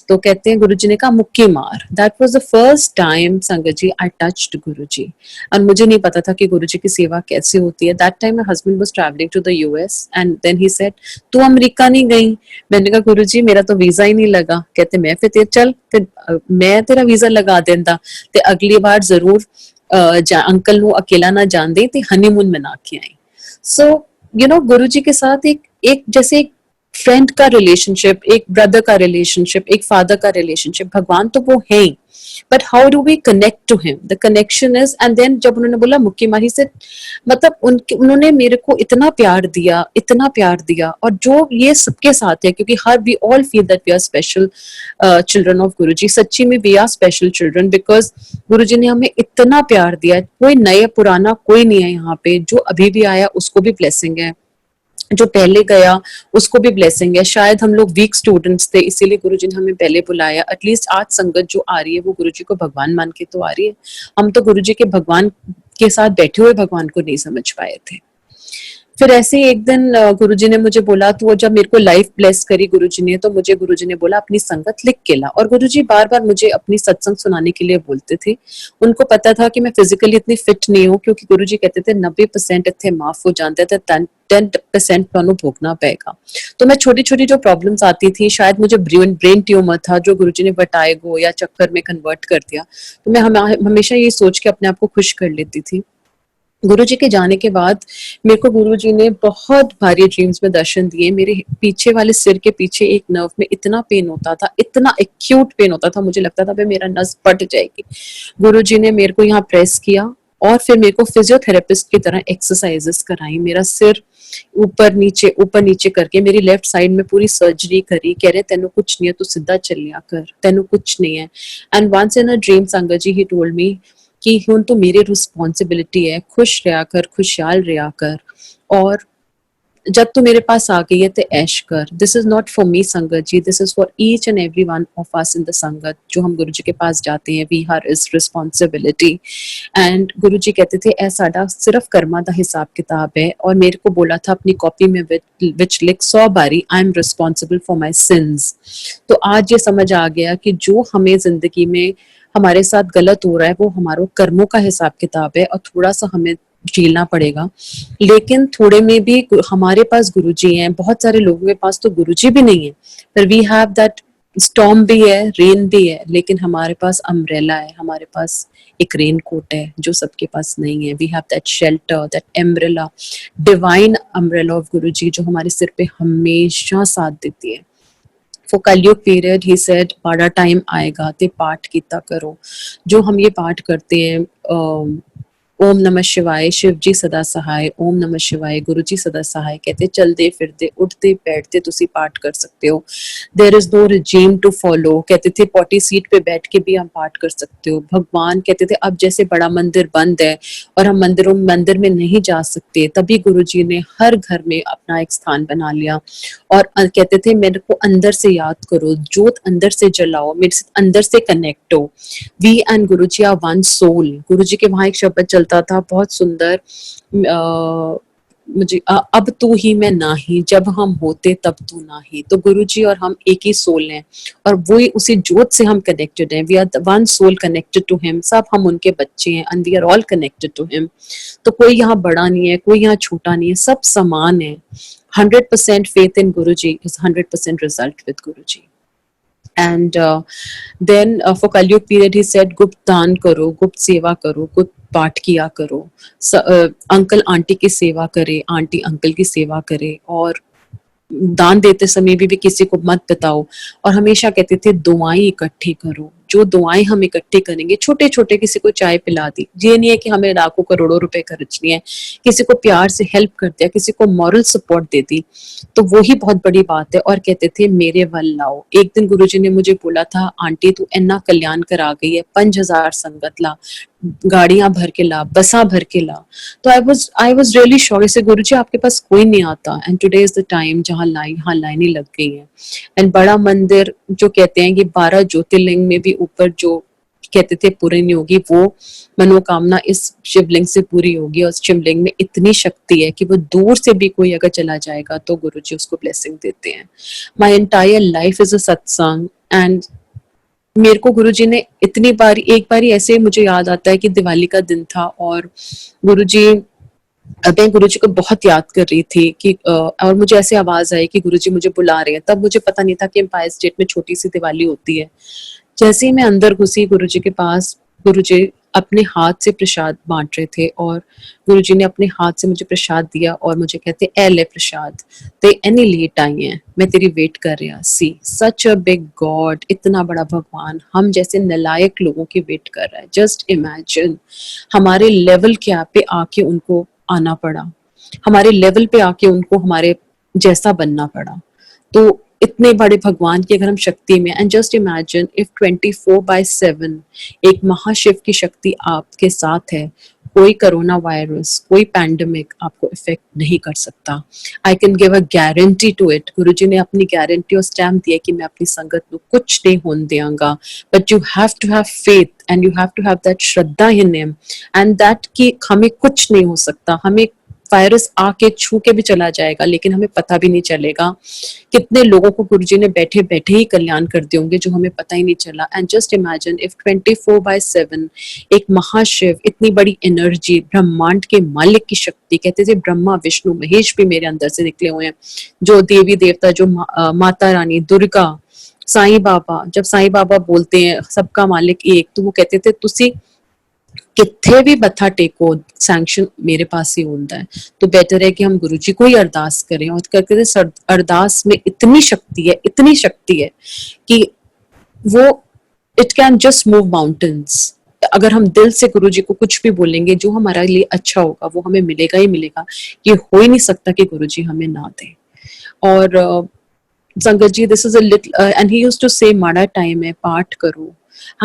तो कहते हैं गुरुजी ने कहा मुक्की मार। That was the first time संगत जी आई टच्ड गुरुजी। और मुझे नहीं पता था कि गुरुजी की सेवा कैसे होती है। That time my husband was travelling to the US and then he said तू अमेरिका नहीं गई। मैंने कहा गुरुजी मेरा तो वीजा ही नहीं लगा। कहते मैं फिर चल फिर मैं तेरा वीजा लगा देंदा ते अगली बार जरूर अंकल नु अकेला ना जान दे ते हनीमून मना के आई। सो यू नो गुरुजी के साथ एक जैसे एक फ्रेंड का रिलेशनशिप, एक ब्रदर का रिलेशनशिप, एक फादर का रिलेशनशिप। भगवान तो वो है ही, but how do we connect to him? The connection is and then जब उन्होंने बोला मुक्की माही से, मतलब उन्होंने मेरे को इतना प्यार दिया और जो ये सबके साथ है क्योंकि हर we all feel that we are special children of Guruji. सच्ची में we are special children because Guruji ने हमें इतना प्यार दिया है। कोई नया पुराना कोई नहीं है यहाँ पे, जो अभी भी आया उसको भी ब्लेसिंग है, जो पहले गया उसको भी ब्लेसिंग है। शायद हम लोग वीक स्टूडेंट्स थे इसीलिए गुरुजी ने हमें पहले बुलाया। एटलीस्ट आज संगत जो आ रही है वो गुरुजी को भगवान मान के तो आ रही है। हम तो गुरुजी के भगवान के साथ बैठे हुए भगवान को नहीं समझ पाए थे। फिर ऐसे ही एक दिन गुरुजी ने मुझे बोला, तो वो जब मेरे को लाइफ ब्लेस करी गुरुजी ने, तो मुझे गुरुजी ने बोला अपनी संगत लिख के ला। और गुरुजी बार बार मुझे अपनी सत्संग सुनाने के लिए बोलते थे। उनको पता था कि मैं फिजिकली इतनी फिट नहीं हूँ, क्योंकि गुरुजी कहते थे 90% इतने माफ हो जाते थे, 10% ਤੁਹਾਨੂੰ भोगना पड़ेगा। तो मैं छोटी छोटी जो प्रॉब्लम्स आती थी, शायद मुझे ब्रेन ट्यूमर था जो गुरुजी ने वर्टाइगो या चक्कर में कन्वर्ट कर दिया, तो मैं हमेशा ये सोच के अपने आप को खुश कर लेती थी। गुरुजी के जाने के बाद मेरे को गुरुजी ने बहुत भारी ड्रीम्स में दर्शन दिए। मेरे पीछे वाले सिर के पीछे एक नर्व में इतना पेन होता था, इतना एक्यूट पेन होता था, मुझे लगता था भाई मेरा नस फट जाएगी। गुरुजी ने मेरे को यहाँ प्रेस किया और फिर मेरे को फिजियोथेरेपिस्ट की तरह एक्सरसाइजेस कराई। मेरा सिर ऊपर नीचे करके मेरी लेफ्ट साइड में पूरी सर्जरी करी। कह रहे तेनू कुछ नहीं है, तू सीधा चलिया कर, तेनू कुछ नहीं है। And once in a dream संगत जी ही टोल्ड मी कि हुन तो मेरी रिस्पॉन्सिबिलिटी है, खुश रहा कर, खुशहाल रहा कर, और जब तू मेरे पास आ गई है तो ऐश कर। This is not for me sangat ji, this is for each and every one of us in the sangat. जो हम गुरु जी के पास जाते हैं, we have is responsibility. And Guru ji कहते थे ऐ साडा सिर्फ कर्मा दा हिसाब किताब है। और मेरे को बोला था अपनी कॉपी में विच लिख 100 बारी I am responsible for my since. तो आज ये समझ आ गया कि जो हमें जिंदगी में हमारे साथ गलत हो रहा है वो हमारे कर्मों का हिसाब किताब है, और थोड़ा सा हमें झेलना पड़ेगा। लेकिन थोड़े में भी हमारे पास गुरुजी हैं। बहुत सारे लोगों के पास तो गुरुजी भी नहीं है, पर वी हैव दैट स्टॉर्म भी है, रेन भी है, लेकिन हमारे पास अम्ब्रेला है, हमारे पास एक रेन कोट है जो सबके पास नहीं है। We have that shelter, that umbrella, divine umbrella of Guruji जो हमारे सिर पे हमेशा साथ देती है। फॉर कलयुग पीरियड ही सेड बड़ा टाइम आएगा ते पाठ कीता करो। जो हम ये पाठ करते हैं ओम नमः शिवाय, शिव जी सदा सहाय, ओम नमः शिवाय, गुरु जी सदा सहाय, कहते चलते फिरते उठते बैठते तुसी पाठ कर सकते हो। There is no regime to follow. कहते थे पॉटी सीट पे बैठ के भी हम पाठ कर सकते हो। भगवान कहते थे अब जैसे बड़ा मंदिर बंद है और हम मंदिर में नहीं जा सकते, तभी गुरु जी ने हर घर में अपना एक स्थान बना लिया। और कहते थे मेरे को अंदर से याद करो, जोत अंदर से जलाओ, मेरे से अंदर से कनेक्ट हो। We and Guru ji are one soul. गुरु जी के वहां एक शब्द चलता था बहुत सुंदर, मुझे अब तू ही मैं नाही, जब हम होते तब तू नाही। तो गुरु जी और हम एक ही सोल हैं, और वही उसी जोत से हम कनेक्टेड हैं। We are one soul connected to him. सब हम उनके बच्चे हैं, and we are all connected to him. तो कोई यहाँ बड़ा नहीं है, कोई यहाँ छोटा नहीं है, सब समान है। 100% faith in Guruji is 100% result with Guruji. And then for Kalyug period he said गुप्त दान करो, गुप्त सेवा करो, गुप्त पाठ किया करो, अंकल आंटी की सेवा करे, आंटी अंकल की सेवा करे, और दान देते समय भी किसी को मत बताओ। और हमेशा कहते थे दुआएं इकट्ठी करो। जो दुआएं हम इकट्ठे करेंगे, छोटे छोटे, किसी को चाय पिला दी, ये नहीं है कि हमें लाखों करोड़ों रुपए खर्चनी है, किसी को प्यार से हेल्प कर दिया, किसी को मॉरल सपोर्ट दे दी, तो वो ही बहुत बड़ी बात है। और कहते थे मेरे वल लाओ। एक दिन गुरुजी ने मुझे बोला था आंटी तू इन्ना कल्याण करा गई है, 5000 संगत ला, गाड़ियां भर के ला, बसा भर के ला। तो आई वाज रियली श्योर से गुरुजी आपके पास कोई नहीं आता। And today is the time जहाँ लाइनें लग गई हैं। एंड बड़ा मंदिर जो कहते हैं कि 12 ज्योतिर्लिंग में भी ऊपर जो कहते थे पूरी नहीं होगी, वो मनोकामना इस शिवलिंग से पूरी होगी। और शिवलिंग में इतनी शक्ति है कि वो दूर से भी कोई अगर चला जाएगा तो गुरुजी उसको ब्लेसिंग देते हैं। My entire life is a सत्संग। एंड मेरे को गुरुजी ने इतनी बार, एक बार ऐसे मुझे याद आता है कि दिवाली का दिन था और गुरुजी, मैं गुरुजी को बहुत याद कर रही थी कि और मुझे ऐसे आवाज आई कि गुरुजी मुझे बुला रहे हैं। तब मुझे पता नहीं था कि एम्पायर स्टेट में छोटी सी दिवाली होती है। जैसे ही मैं अंदर घुसी गुरुजी के पास, गुरुजी अपने हाथ से प्रसाद बांट रहे थे, और गुरुजी ने अपने हाथ से मुझे प्रसाद दिया और मुझे कहते ए ले प्रसाद, ते एनी लेट आई है, मैं तेरी वेट कर रहा। सी सच अ बिग गॉड, इतना बड़ा भगवान हम जैसे नलायक लोगों की वेट कर रहा है। जस्ट इमेजिन, हमारे लेवल क्या पे आके उनको आना पड़ा, हमारे लेवल पे आके उनको हमारे जैसा बनना पड़ा। तो इतने बड़े भगवान की अगर हम शक्ति में, एंड जस्ट इमेजिन इफ 24/7 एक महाशिव की शक्ति आपके साथ है, कोई कोरोना वायरस, कोई पैंडेमिक आपको इफेक्ट नहीं कर सकता। I can give a guarantee to it. Guruji ने अपनी गारंटी और स्टैम्प दिया कि मैं अपनी संगत को कुछ नहीं होने देंगा। But you have to have faith and you have to have that श्रद्धा इन हिम, एंड दैट कि हमें कुछ नहीं हो सकता, हमें वायरस आके छू के भी चला जाएगा, लेकिन हमें पता भी नहीं चलेगा। कितने लोगों को गुरुजी ने बैठे बैठे ही कल्याण कर दिए होंगे जो हमें पता ही नहीं चला। एंड जस्ट इमेजिन इफ 24/7 एक महाशिव, इतनी बड़ी एनर्जी, ब्रह्मांड के मालिक की शक्ति, कहते थे ब्रह्मा विष्णु महेश भी मेरे अंदर से निकले हुए हैं, जो देवी देवता, जो माता रानी दुर्गा, साईं बाबा, जब साईं बाबा बोलते हैं सबका मालिक एक, तो वो कहते थे तुसी किथे भी मत्था टेको, सैंक्शन मेरे पास ही होता है। तो बेटर है कि हम गुरुजी को ही अरदास करें। और कहते थे अरदास में इतनी शक्ति है, इतनी शक्ति है कि वो it can just move mountains. अगर हम दिल से गुरुजी को कुछ भी बोलेंगे जो हमारे लिए अच्छा होगा वो हमें मिलेगा ही मिलेगा। ये हो ही नहीं सकता कि गुरुजी हमें ना दे। और sangat ji, this is a little and he used to say माड़ा टाइम है, पाठ करो।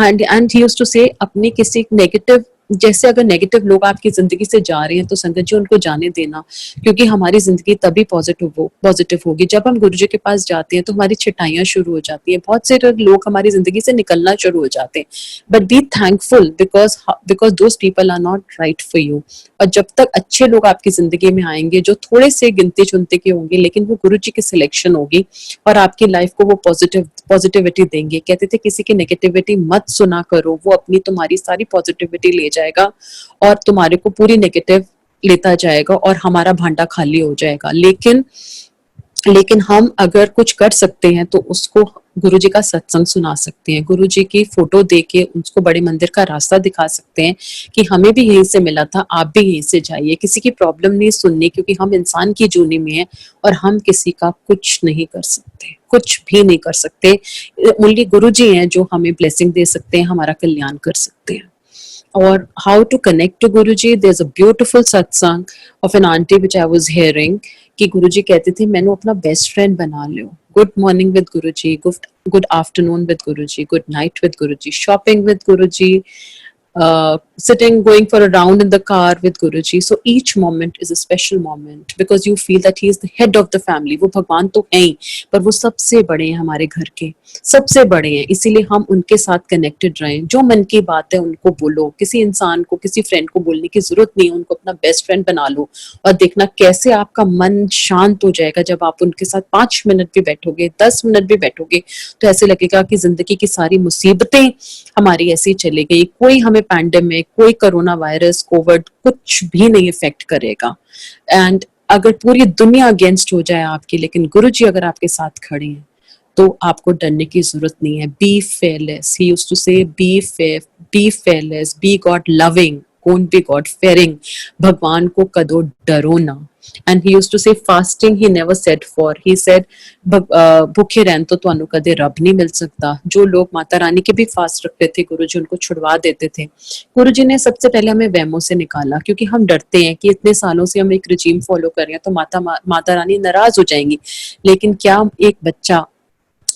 एंड ही यूज्ड टू से अपने किसी नेगेटिव, जैसे अगर नेगेटिव लोग आपकी जिंदगी से जा रहे हैं तो संगत जी उनको जाने देना, क्योंकि हमारी जिंदगी तभी पॉजिटिव होगी। जब हम गुरुजी के पास जाते हैं तो हमारी छिटाइयां शुरू हो जाती हैं, बहुत से लोग हमारी जिंदगी से निकलना शुरू हो जाते हैं। But be thankful because those people are not right for you. और जब तक अच्छे लोग आपकी जिंदगी में आएंगे जो थोड़े से गिनते चुनते के होंगे, लेकिन वो गुरुजी की सिलेक्शन होगी और आपकी लाइफ को वो पॉजिटिविटी देंगे। कहते थे किसी की नेगेटिविटी मत सुना करो, वो अपनी तुम्हारी सारी पॉजिटिविटी ले जाएगा और तुम्हारे को पूरी नेगेटिव लेता जाएगा और हमारा भांडा खाली हो जाएगा। लेकिन हम अगर कुछ कर सकते हैं तो उसको गुरुजी का सत्संग सुना सकते हैं, गुरुजी की फोटो देके उसको बड़े मंदिर का रास्ता दिखा सकते हैं कि हमें भी यहीं से मिला था, आप भी यहीं से जाइए। किसी की प्रॉब्लम नहीं सुननी, क्योंकि हम इंसान की जूनी में हैं और हम किसी का कुछ नहीं कर सकते, कुछ भी नहीं कर सकते। ओनली गुरुजी हैं जो हमें ब्लेसिंग दे सकते हैं, हमारा कल्याण कर सकते हैं। और how to connect to Guruji, there's a beautiful satsang of an auntie which I was hearing कि गुरुजी कहते थे मैंने अपना बेस्ट फ्रेंड बना लो। Good morning with Guruji, good afternoon with Guruji, good night with Guruji, shopping with Guruji, sitting, going for a round in the car with Guruji. So each moment is a special moment because you feel that he is the head of the family. वो भगवान तो हैं ही, पर वो सबसे बड़े हैं, हमारे घर के सबसे बड़े हैं। इसीलिए हम उनके साथ कनेक्टेड रहें। जो मन की बात है उनको बोलो। किसी इंसान को, किसी फ्रेंड को बोलने की जरूरत नहीं है, उनको अपना बेस्ट फ्रेंड बना लो और देखना कैसे आपका मन शांत हो जाएगा। जब आप उनके साथ 5 मिनट भी बैठोगे, 10 मिनट भी बैठोगे, तो ऐसे लगेगा कि जिंदगी की सारी मुसीबतें हमारी ऐसी चली गई। कोई हमें पैंडेमिक, कोई कोरोना वायरस, कोविड कुछ भी नहीं इफेक्ट करेगा। एंड अगर पूरी दुनिया अगेंस्ट हो जाए आपकी, लेकिन गुरुजी अगर आपके साथ खड़े हैं तो आपको डरने की जरूरत नहीं है। Be fearless, he used to say be fearless, be God loving, don't be God fearing. भगवान को कदो डरो ना। And he used to say fasting he never said for, he said भूखे रहन तो ਤੁਹਾਨੂੰ कदे रब नहीं मिल सकता। जो लोग माता रानी के भी फास्ट रखते थे गुरुजी उनको छुड़वा देते थे। गुरुजी ने सबसे पहले हमें वहमों से निकाला, क्योंकि हम डरते हैं कि इतने सालों से हम एक रिजीम फॉलो कर रहे हैं तो माता रानी नाराज हो जाएंगी। लेकिन क्या एक बच्चा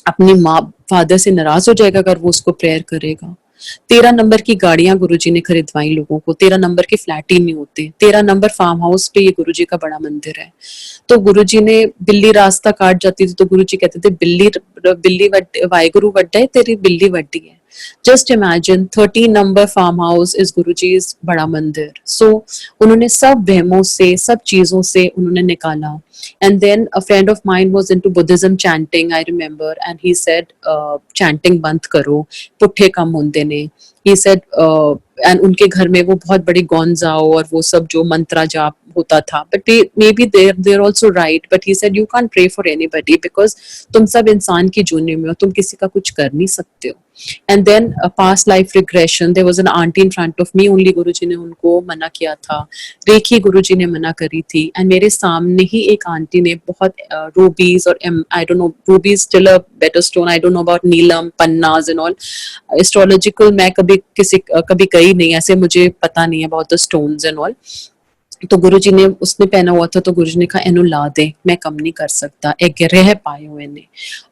अपनी माँ फादर से नाराज हो जाएगा अगर वो उसको प्रेयर करेगा? 13 नंबर की गाड़ियां गुरुजी ने खरीदवाई लोगों को, 13 नंबर के फ्लैट ही नहीं होते। 13 नंबर फार्म हाउस पे ये गुरुजी का बड़ा मंदिर है। तो गुरुजी ने, बिल्ली रास्ता काट जाती थी तो गुरुजी कहते थे बिल्ली वाहेगुरु वड्डा है, तेरी बिल्ली वड्डी है। Just imagine 13 number farm house is Guruji's Bada Mandir. सो उन्होंने सब वहमों से, सब चीजों से उन्होंने निकाला। And then a friend of mine was into Buddhism chanting, I remember, and he said, chanting बंद करो, पुट्ठे कम होंदे ने। He said, and उनके घर में वो बहुत बड़ी गोंजाओ और वो सब जो मंत्रा जाप होता था, but maybe they're also right, but he said you can't pray for anybody because तुम सब इंसान की जूनी में हो, तुम किसी का कुछ कर नहीं सकते हो। And then a past life regression, there was an auntie in front of me, only गुरुजी ने उनको मना किया था, रेखी गुरुजी ने मना करी थी। एंड मेरे सामने ही एक आंटी ने बहुत रूबीज और I don't know, rubies still a better stone, I don't know about नीलम, पन्नाज एंड ऑल। एस्ट्रोलॉजिकल मैं कभी गई नहीं, ऐसे मुझे पता नहीं है about the stones and all. तो गुरुजी ने, उसने पहना हुआ था तो गुरुजी ने कहा एनु ला दे, मैं कम नहीं कर सकता, एक ग्रह पाए हुए ने।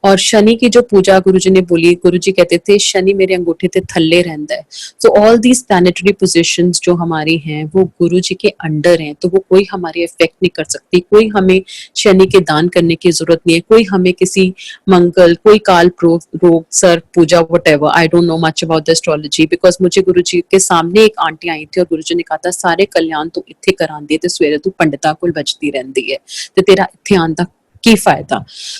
और शनि की जो पूजा गुरुजी ने बोली, गुरुजी कहते थे शनि मेरे अंगूठे ते थल्ले रहंदा है। So all these planetary positions जो हमारी हैं वो गुरुजी के अंडर हैं, तो वो कोई हमारे इफेक्ट नहीं कर सकती। कोई हमें शनि के दान करने की जरूरत नहीं है, कोई हमें किसी मंगल, कोई काल रोग, सर्प पूजा, whatever. I don't know much about the astrology because मुझे गुरुजी के सामने एक आंटी आई थी और गुरुजी ने कहा था सारे कल्याण तो इत्थे करा ਆਉਂਦੀ ਤੇ ਸਵੇਰੇ ਤੂੰ ਪੰਡਤਾਂ ਕੋਲ ਬਚਦੀ ਰਹਿੰਦੀ ਹੈ ਤੇ ਤੇਰਾ ਇੱਥੇ ਆਉਣ ਦਾ ਕੀ ਫਾਇਦਾ।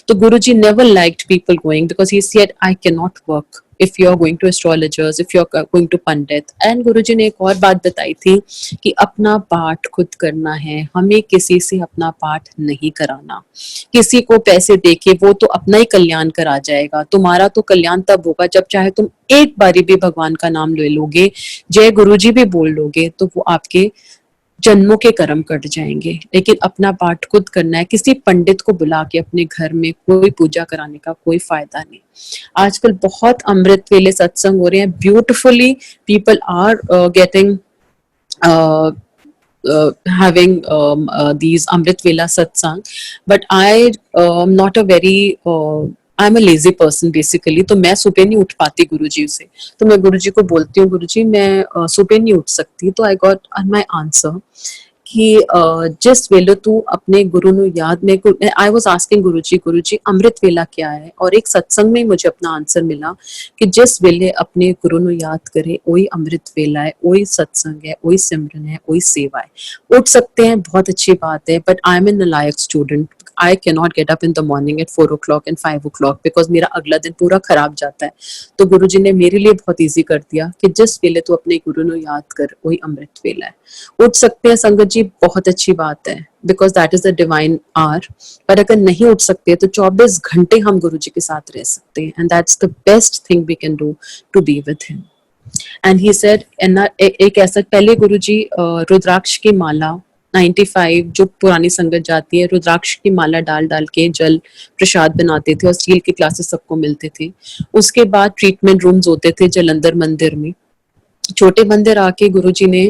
तो Guruji never liked people going because he said I cannot work if you are going to astrologers, if you are going to pandit. And Guruji ने एक और बात बताई थी कि अपना पाठ खुद करना है, हमें किसी से अपना पाठ नहीं कराना। किसी को पैसे देके वो तो अपना ही कल्याण करा जाएगा, तुम्हारा तो कल्याण तब होगा जब चाहे तुम एक बारी भी भगवान का नाम ले लोगे, जय गुरुजी भी बोल लोगे तो वो आपके जन्मों के कर्म कट जाएंगे। लेकिन अपना पाठ खुद करना है, किसी पंडित को बुला के अपने घर में कोई पूजा कराने का कोई फायदा नहीं। आजकल बहुत अमृत वेले सत्संग हो रहे हैं, beautifully people are getting having these Amrit Vela satsang, but I am not a very I'm a lazy person basically, तो मैं सुबह नहीं उठ पाती गुरुजी से, तो मैं गुरुजी को बोलती हूँ गुरुजी मैं सुबह नहीं उठ सकती। तो आई गॉट माय आंसर कि जिस वेले तू अपने गुरु नु याद में, आई वाज आस्किंग गुरुजी अमृत वेला क्या है, और एक सत्संग में मुझे अपना आंसर मिला कि जिस वेले अपने गुरु नु याद करे वही अमृत वेला है, वही सत्संग है, वही सिमरन है, वही सेवा है। उठ सकते हैं बहुत अच्छी बात है, बट आई एम एन नालायक student, I can not get up in the morning at 4 o'clock and 5 o'clock because मेरा अगला दिन पूरा खराब जाता है। तो गुरुजी ने मेरे लिए बहुत ईजी कर दिया कि जिस वेले तू अपने गुरु नु याद कर वही अमृत वेला है। उठ सकते हैं संगत जी, बहुत अच्छी बात है, because that is the divine hour. पर अगर नहीं उठ सकते तो 24 घंटे हम गुरु जी के साथ रह सकते हैं, and that's the best thing we can do to be with him. And he said, एक ऐसा पहले गुरु जी रुद्राक्ष की माला 95 जो पुरानी संगत जाती है, रुद्राक्ष की माला डाल डाल के जल प्रसाद बनाते थे और स्टील के ग्लासेस सबको मिलते थे। उसके बाद ट्रीटमेंट रूम्स होते थे जलंधर मंदिर में, छोटे मंदिर आके गुरुजी ने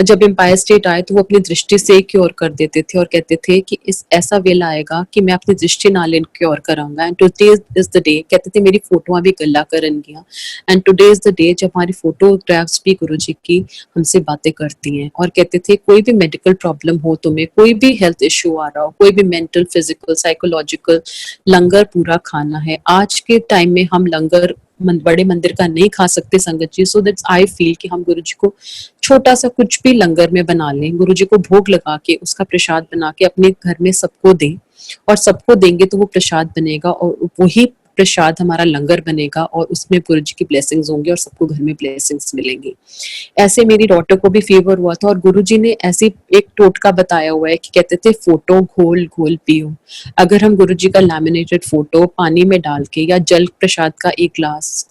जब एम्पायर स्टेट आए तो वो अपनी दृष्टि से क्योर कर देते थे और कहते थे कि इस ऐसा वेला आएगा कि मैं अपनी दृष्टि नाल क्योर करांगा। And today is the day, कहते थे मेरी फोटोआं भी गल्ला करन गया, and today is the day जब हमारी फोटोग्राफ्स भी गुरुजी की हमसे बातें करती हैं और कहते थे कोई भी मेडिकल प्रॉब्लम हो, तुम्हें कोई भी हेल्थ इश्यू आ रहा हो, कोई भी मेंटल फिजिकल साइकोलॉजिकल, लंगर पूरा खाना है। आज के टाइम में हम लंगर बड़े मंदिर का नहीं खा सकते संगत जी, सो दैट्स आई फील कि हम गुरु जी को छोटा सा कुछ भी लंगर में बना लें, गुरु जी को भोग लगा के उसका प्रसाद बना के अपने घर में सबको दें, और सबको देंगे तो वो प्रसाद बनेगा और वही प्रसाद हमारा लंगर बनेगा और उसमें गुरु जी की ब्लेसिंग्स होंगी और सबको घर में ब्लेसिंग्स मिलेंगी। ऐसे मेरी डॉटर को भी फीवर हुआ था और गुरुजी ने ऐसी एक टोटका बताया हुआ है कि कहते थे फोटो घोल घोल पियो। अगर हम गुरुजी का लैमिनेटेड फोटो पानी में डाल के या जल प्रसाद का एक ग्लास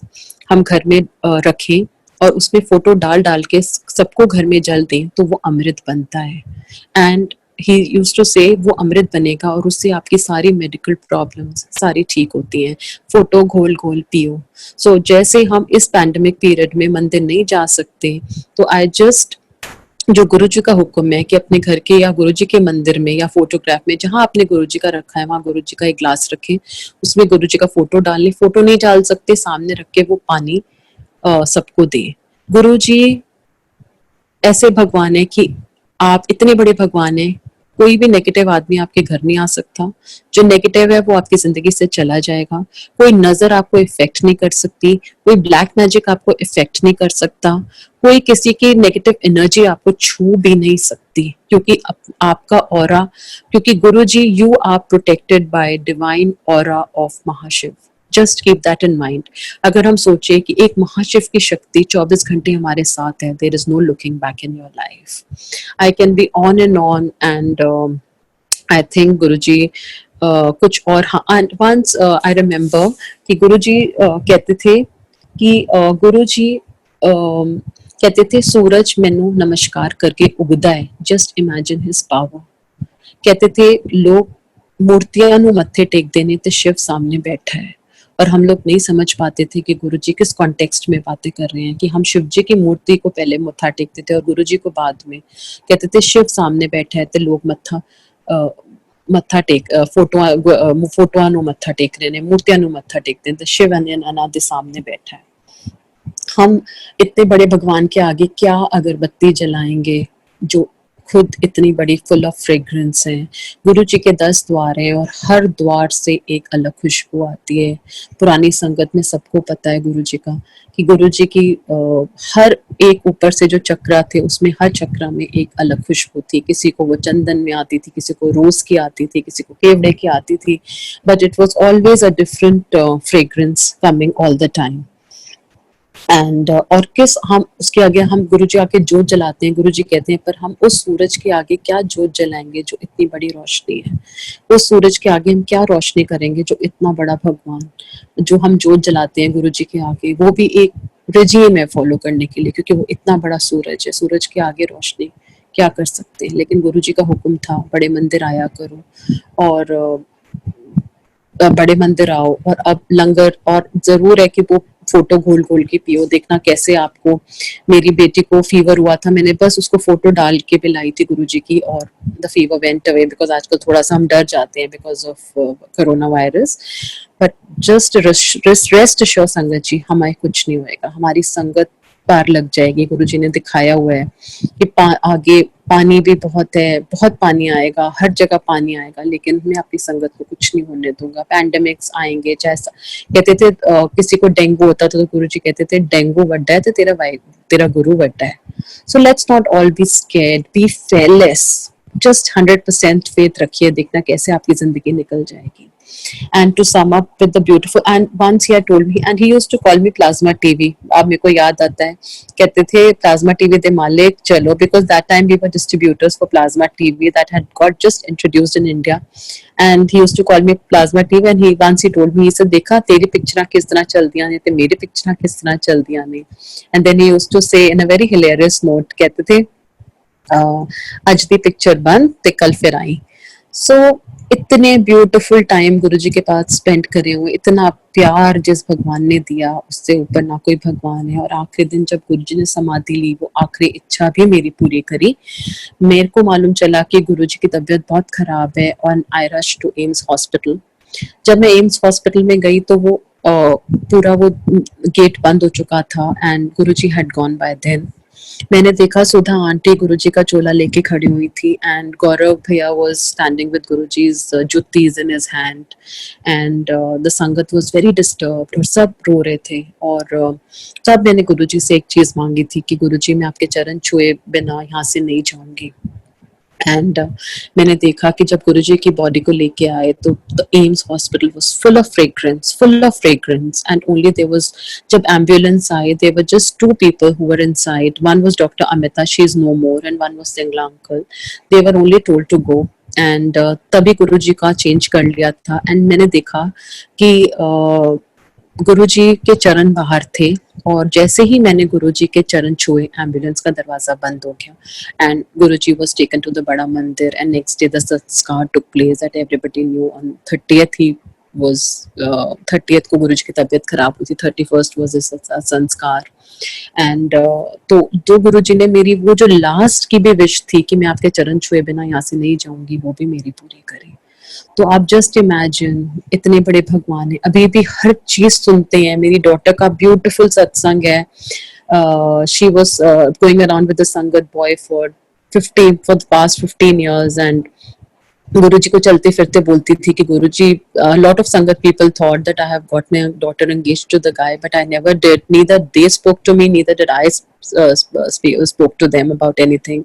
हम घर में रखें और उसमें फोटो डाल डाल के सबको घर में जल दें तो वो अमृत बनता है। And he used to say वो अमृत बनेगा और उससे आपकी सारी मेडिकल प्रॉब्लम्स सारी ठीक होती हैं। फोटो घोल घोल पियो। सो जैसे हम इस पैंडेमिक पीरियड में मंदिर नहीं जा सकते तो आई जस्ट जो गुरुजी का हुक्म है कि अपने घर के या गुरुजी के मंदिर में या फोटोग्राफ में जहां आपने गुरुजी का रखा है वहां गुरुजी का एक ग्लास रखें, उसमें गुरुजी का फोटो डाल लें। फोटो नहीं डाल सकते, सामने रख के वो पानी सबको दे। गुरुजी ऐसे भगवान है कि आप इतने बड़े भगवान है, कोई भी नेगेटिव आदमी आपके घर नहीं आ सकता। जो नेगेटिव है वो आपकी जिंदगी से चला जाएगा। कोई नजर आपको इफेक्ट नहीं कर सकती, कोई ब्लैक मैजिक आपको इफेक्ट नहीं कर सकता, कोई किसी की नेगेटिव एनर्जी आपको छू भी नहीं सकती, क्योंकि आपका ऑरा, क्योंकि Guruji you are protected by divine aura of Mahashiv. Just keep that in mind. अगर हम सोचे कि एक महाशिव की शक्ति 24 घंटे हमारे साथ है, there is no looking back in your life. I can be on and I think Guruji कुछ और, हाँ, वंस आई रिमेम्बर कि गुरुजी कहते थे कि गुरुजी कहते थे सूरज मैनू नमस्कार करके उगदा है, जस्ट इमेजिन हिज पावर। कहते थे लोग मूर्तियां नू मत्थे टेकदे ने ते शिव सामने बैठा है, और हम लोग नहीं समझ पाते थे कि गुरुजी किस कॉन्टेक्स्ट में बातें कर रहे हैं, कि हम शिव जी की मूर्ति को पहले मत्था टेकते थे और गुरुजी को बाद में। कहते थे शिव सामने बैठा है तो लोग मत्था टेक फोटोआं नू मत्था टेक रहे ने, मूर्तियां नू मत्था टेकते हैं, तो शिव अनादि सामने बैठा है। हम इतने बड़े भगवान के आगे क्या अगरबत्ती जलाएंगे जो खुद इतनी बड़ी फुल ऑफ फ्रेग्रेंस हैं। गुरु जी के 10 द्वार हैं और हर द्वार से एक अलग खुशबू आती है। पुरानी संगत में सबको पता है गुरु जी का कि गुरु जी की हर एक ऊपर से जो चक्रा थे उसमें हर चक्रा में एक अलग खुशबू थी। किसी को वो चंदन में आती थी, किसी को रोज की आती थी, किसी को केवड़े की आती थी, but it was always a different fragrance coming all the time. And और किस हम उसके आगे हम गुरु जी आके जोत जलाते हैं। गुरु जी कहते हैं पर हम उस सूरज के आगे क्या जोत जलाएंगे जो इतनी बड़ी रोशनी है। उस सूरज के आगे हम क्या रोशनी करेंगे जो इतना बड़ा भगवान, जो हम जोत जलाते हैं गुरु जी के आगे, वो भी एक रजीम है फॉलो करने के लिए, क्योंकि वो इतना बड़ा सूरज है। सूरज के आगे रोशनी क्या कर सकते हैं, लेकिन गुरु जी का हुक्म था बड़े मंदिर आया करो और बड़े मंदिर आओ। और अब लंगर, और जरूर है कि वो फोटो घोल घोल के पियो। देखना कैसे आपको, मेरी बेटी को फीवर हुआ था, मैंने बस उसको फोटो डाल के पिलाई थी गुरुजी की और the fever went away, because आजकल थोड़ा सा हम डर जाते हैं because of corona virus. But just rest sure संगत जी, हमें कुछ नहीं होएगा, हमारी संगत पार लग जाएगी। गुरुजी ने दिखाया हुआ है कि आगे पानी भी बहुत है, बहुत पानी आएगा, हर जगह पानी आएगा, लेकिन मैं अपनी संगत को कुछ नहीं होने दूंगा। पैंडेमिक्स आएंगे, जैसा कहते थे किसी को डेंगू होता था तो गुरुजी कहते थे डेंगू वड्डा है तो तेरा गुरु वड्डा है। So let's not all be scared, be fearless, just 100% faith रखिए, देखना कैसे आपकी जिंदगी निकल जाएगी। And to sum up with the beautiful, and once he had told me, and he used to call me plasma TV, अब मेरे को याद आता है, कहते थे plasma TV दे मालिक चलो, because that time we were distributors for plasma TV that had got just introduced in India, and he used to call me plasma TV, and he once he told me, he said देखा तेरी पिक्चरां किस तरह चलदियां ने ते मेरी पिक्चरां किस तरह चलदियां ने। And then he used to say in a very hilarious note, कहते थे अज दी पिक्चर बंद ते कल फिर आई। सो इतने ब्यूटीफुल टाइम गुरुजी के पास स्पेंड करे हुए, इतना प्यार जिस भगवान ने दिया उससे ऊपर ना कोई भगवान है। और आखिरी दिन जब गुरुजी ने समाधि ली, वो आखिरी इच्छा भी मेरी पूरी करी। मेरे को मालूम चला कि गुरुजी की तबीयत बहुत खराब है और I rush to AIIMS hospital. जब मैं एम्स हॉस्पिटल में गई तो वो पूरा वो गेट बंद हो चुका था and Guruji had gone by then. मैंने देखा सुधा आंटी गुरुजी का चोला लेके खड़ी हुई थी एंड गौरव भैया was standing with Guruji's juttis in his hand and the संगत वाज वेरी डिस्टर्ब्ड और सब रो रहे थे। और तब मैंने गुरुजी से एक चीज मांगी थी कि गुरुजी मैं आपके चरण छुए बिना यहाँ से नहीं जाऊंगी। एंड मैंने देखा कि जब गुरुजी की बॉडी को लेके आए तो the AIIMS hospital was full of fragrance and only there was, जब एम्बुलेंस आई there were just two people who were inside, one was doctor Amita, she is no more, and one was Singla uncle. They were only told to go and तभी गुरुजी का change कर लिया था। And मैंने देखा कि गुरुजी के चरण बाहर थे और जैसे ही मैंने गुरुजी के चरण छुए एम्बुलेंस का दरवाजा बंद हो गया and Guruji was taken to the Bada Mandir and next day the संस्कार took place that everybody knew. On 30th he was 30th को गुरुजी की तबीयत खराब हुई थी, 31st was his संस्कार। एंड तो गुरुजी ने मेरी वो जो लास्ट की भी विश थी कि मैं आपके चरण छुए बिना यहाँ से नहीं जाऊंगी, वो भी मेरी पूरी करी। तो आप जस्ट इमेजिन, इतने बड़े भगवान है, अभी भी हर चीज सुनते हैं। मेरी डॉटर का ब्यूटीफुल सत्संग है, she was going around with the sangat boy for the past 15 years and Guruji को चलते फिरते बोलती थी कि Guruji, lot of sangat people thought that I have got my daughter engaged to the guy, but I never did, neither they spoke to me, neither did I spoke to them about anything.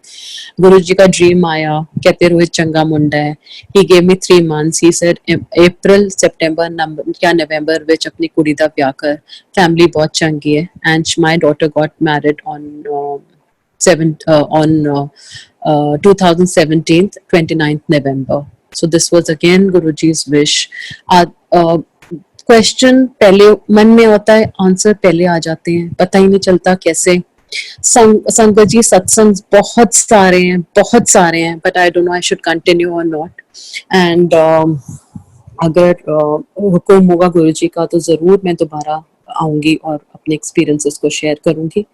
Guruji का dream आया, कहते रोहित चंगा मुंडा है, he gave me 3 months, he said April, September, November ਵਿੱਚ ਆਪਣੀ ਕੁੜੀ ਦਾ ਵਿਆਹ ਕਰ, फैमिली बहुत चंगी है। and my daughter got married on 2017 29th November. So this was again Guruji's wish. Question पहले मन में होता है, आंसर पहले आ जाते हैं, पता ही नहीं चलता कैसे। संगत जी सत्संग बहुत सारे हैं, but I don't no I should continue और नॉट। एंड अगर हुक्म होगा गुरुजी का तो जरूर मैं दोबारा आऊंगी और अपने एक्सपीरियंसेस को शेयर करूंगी।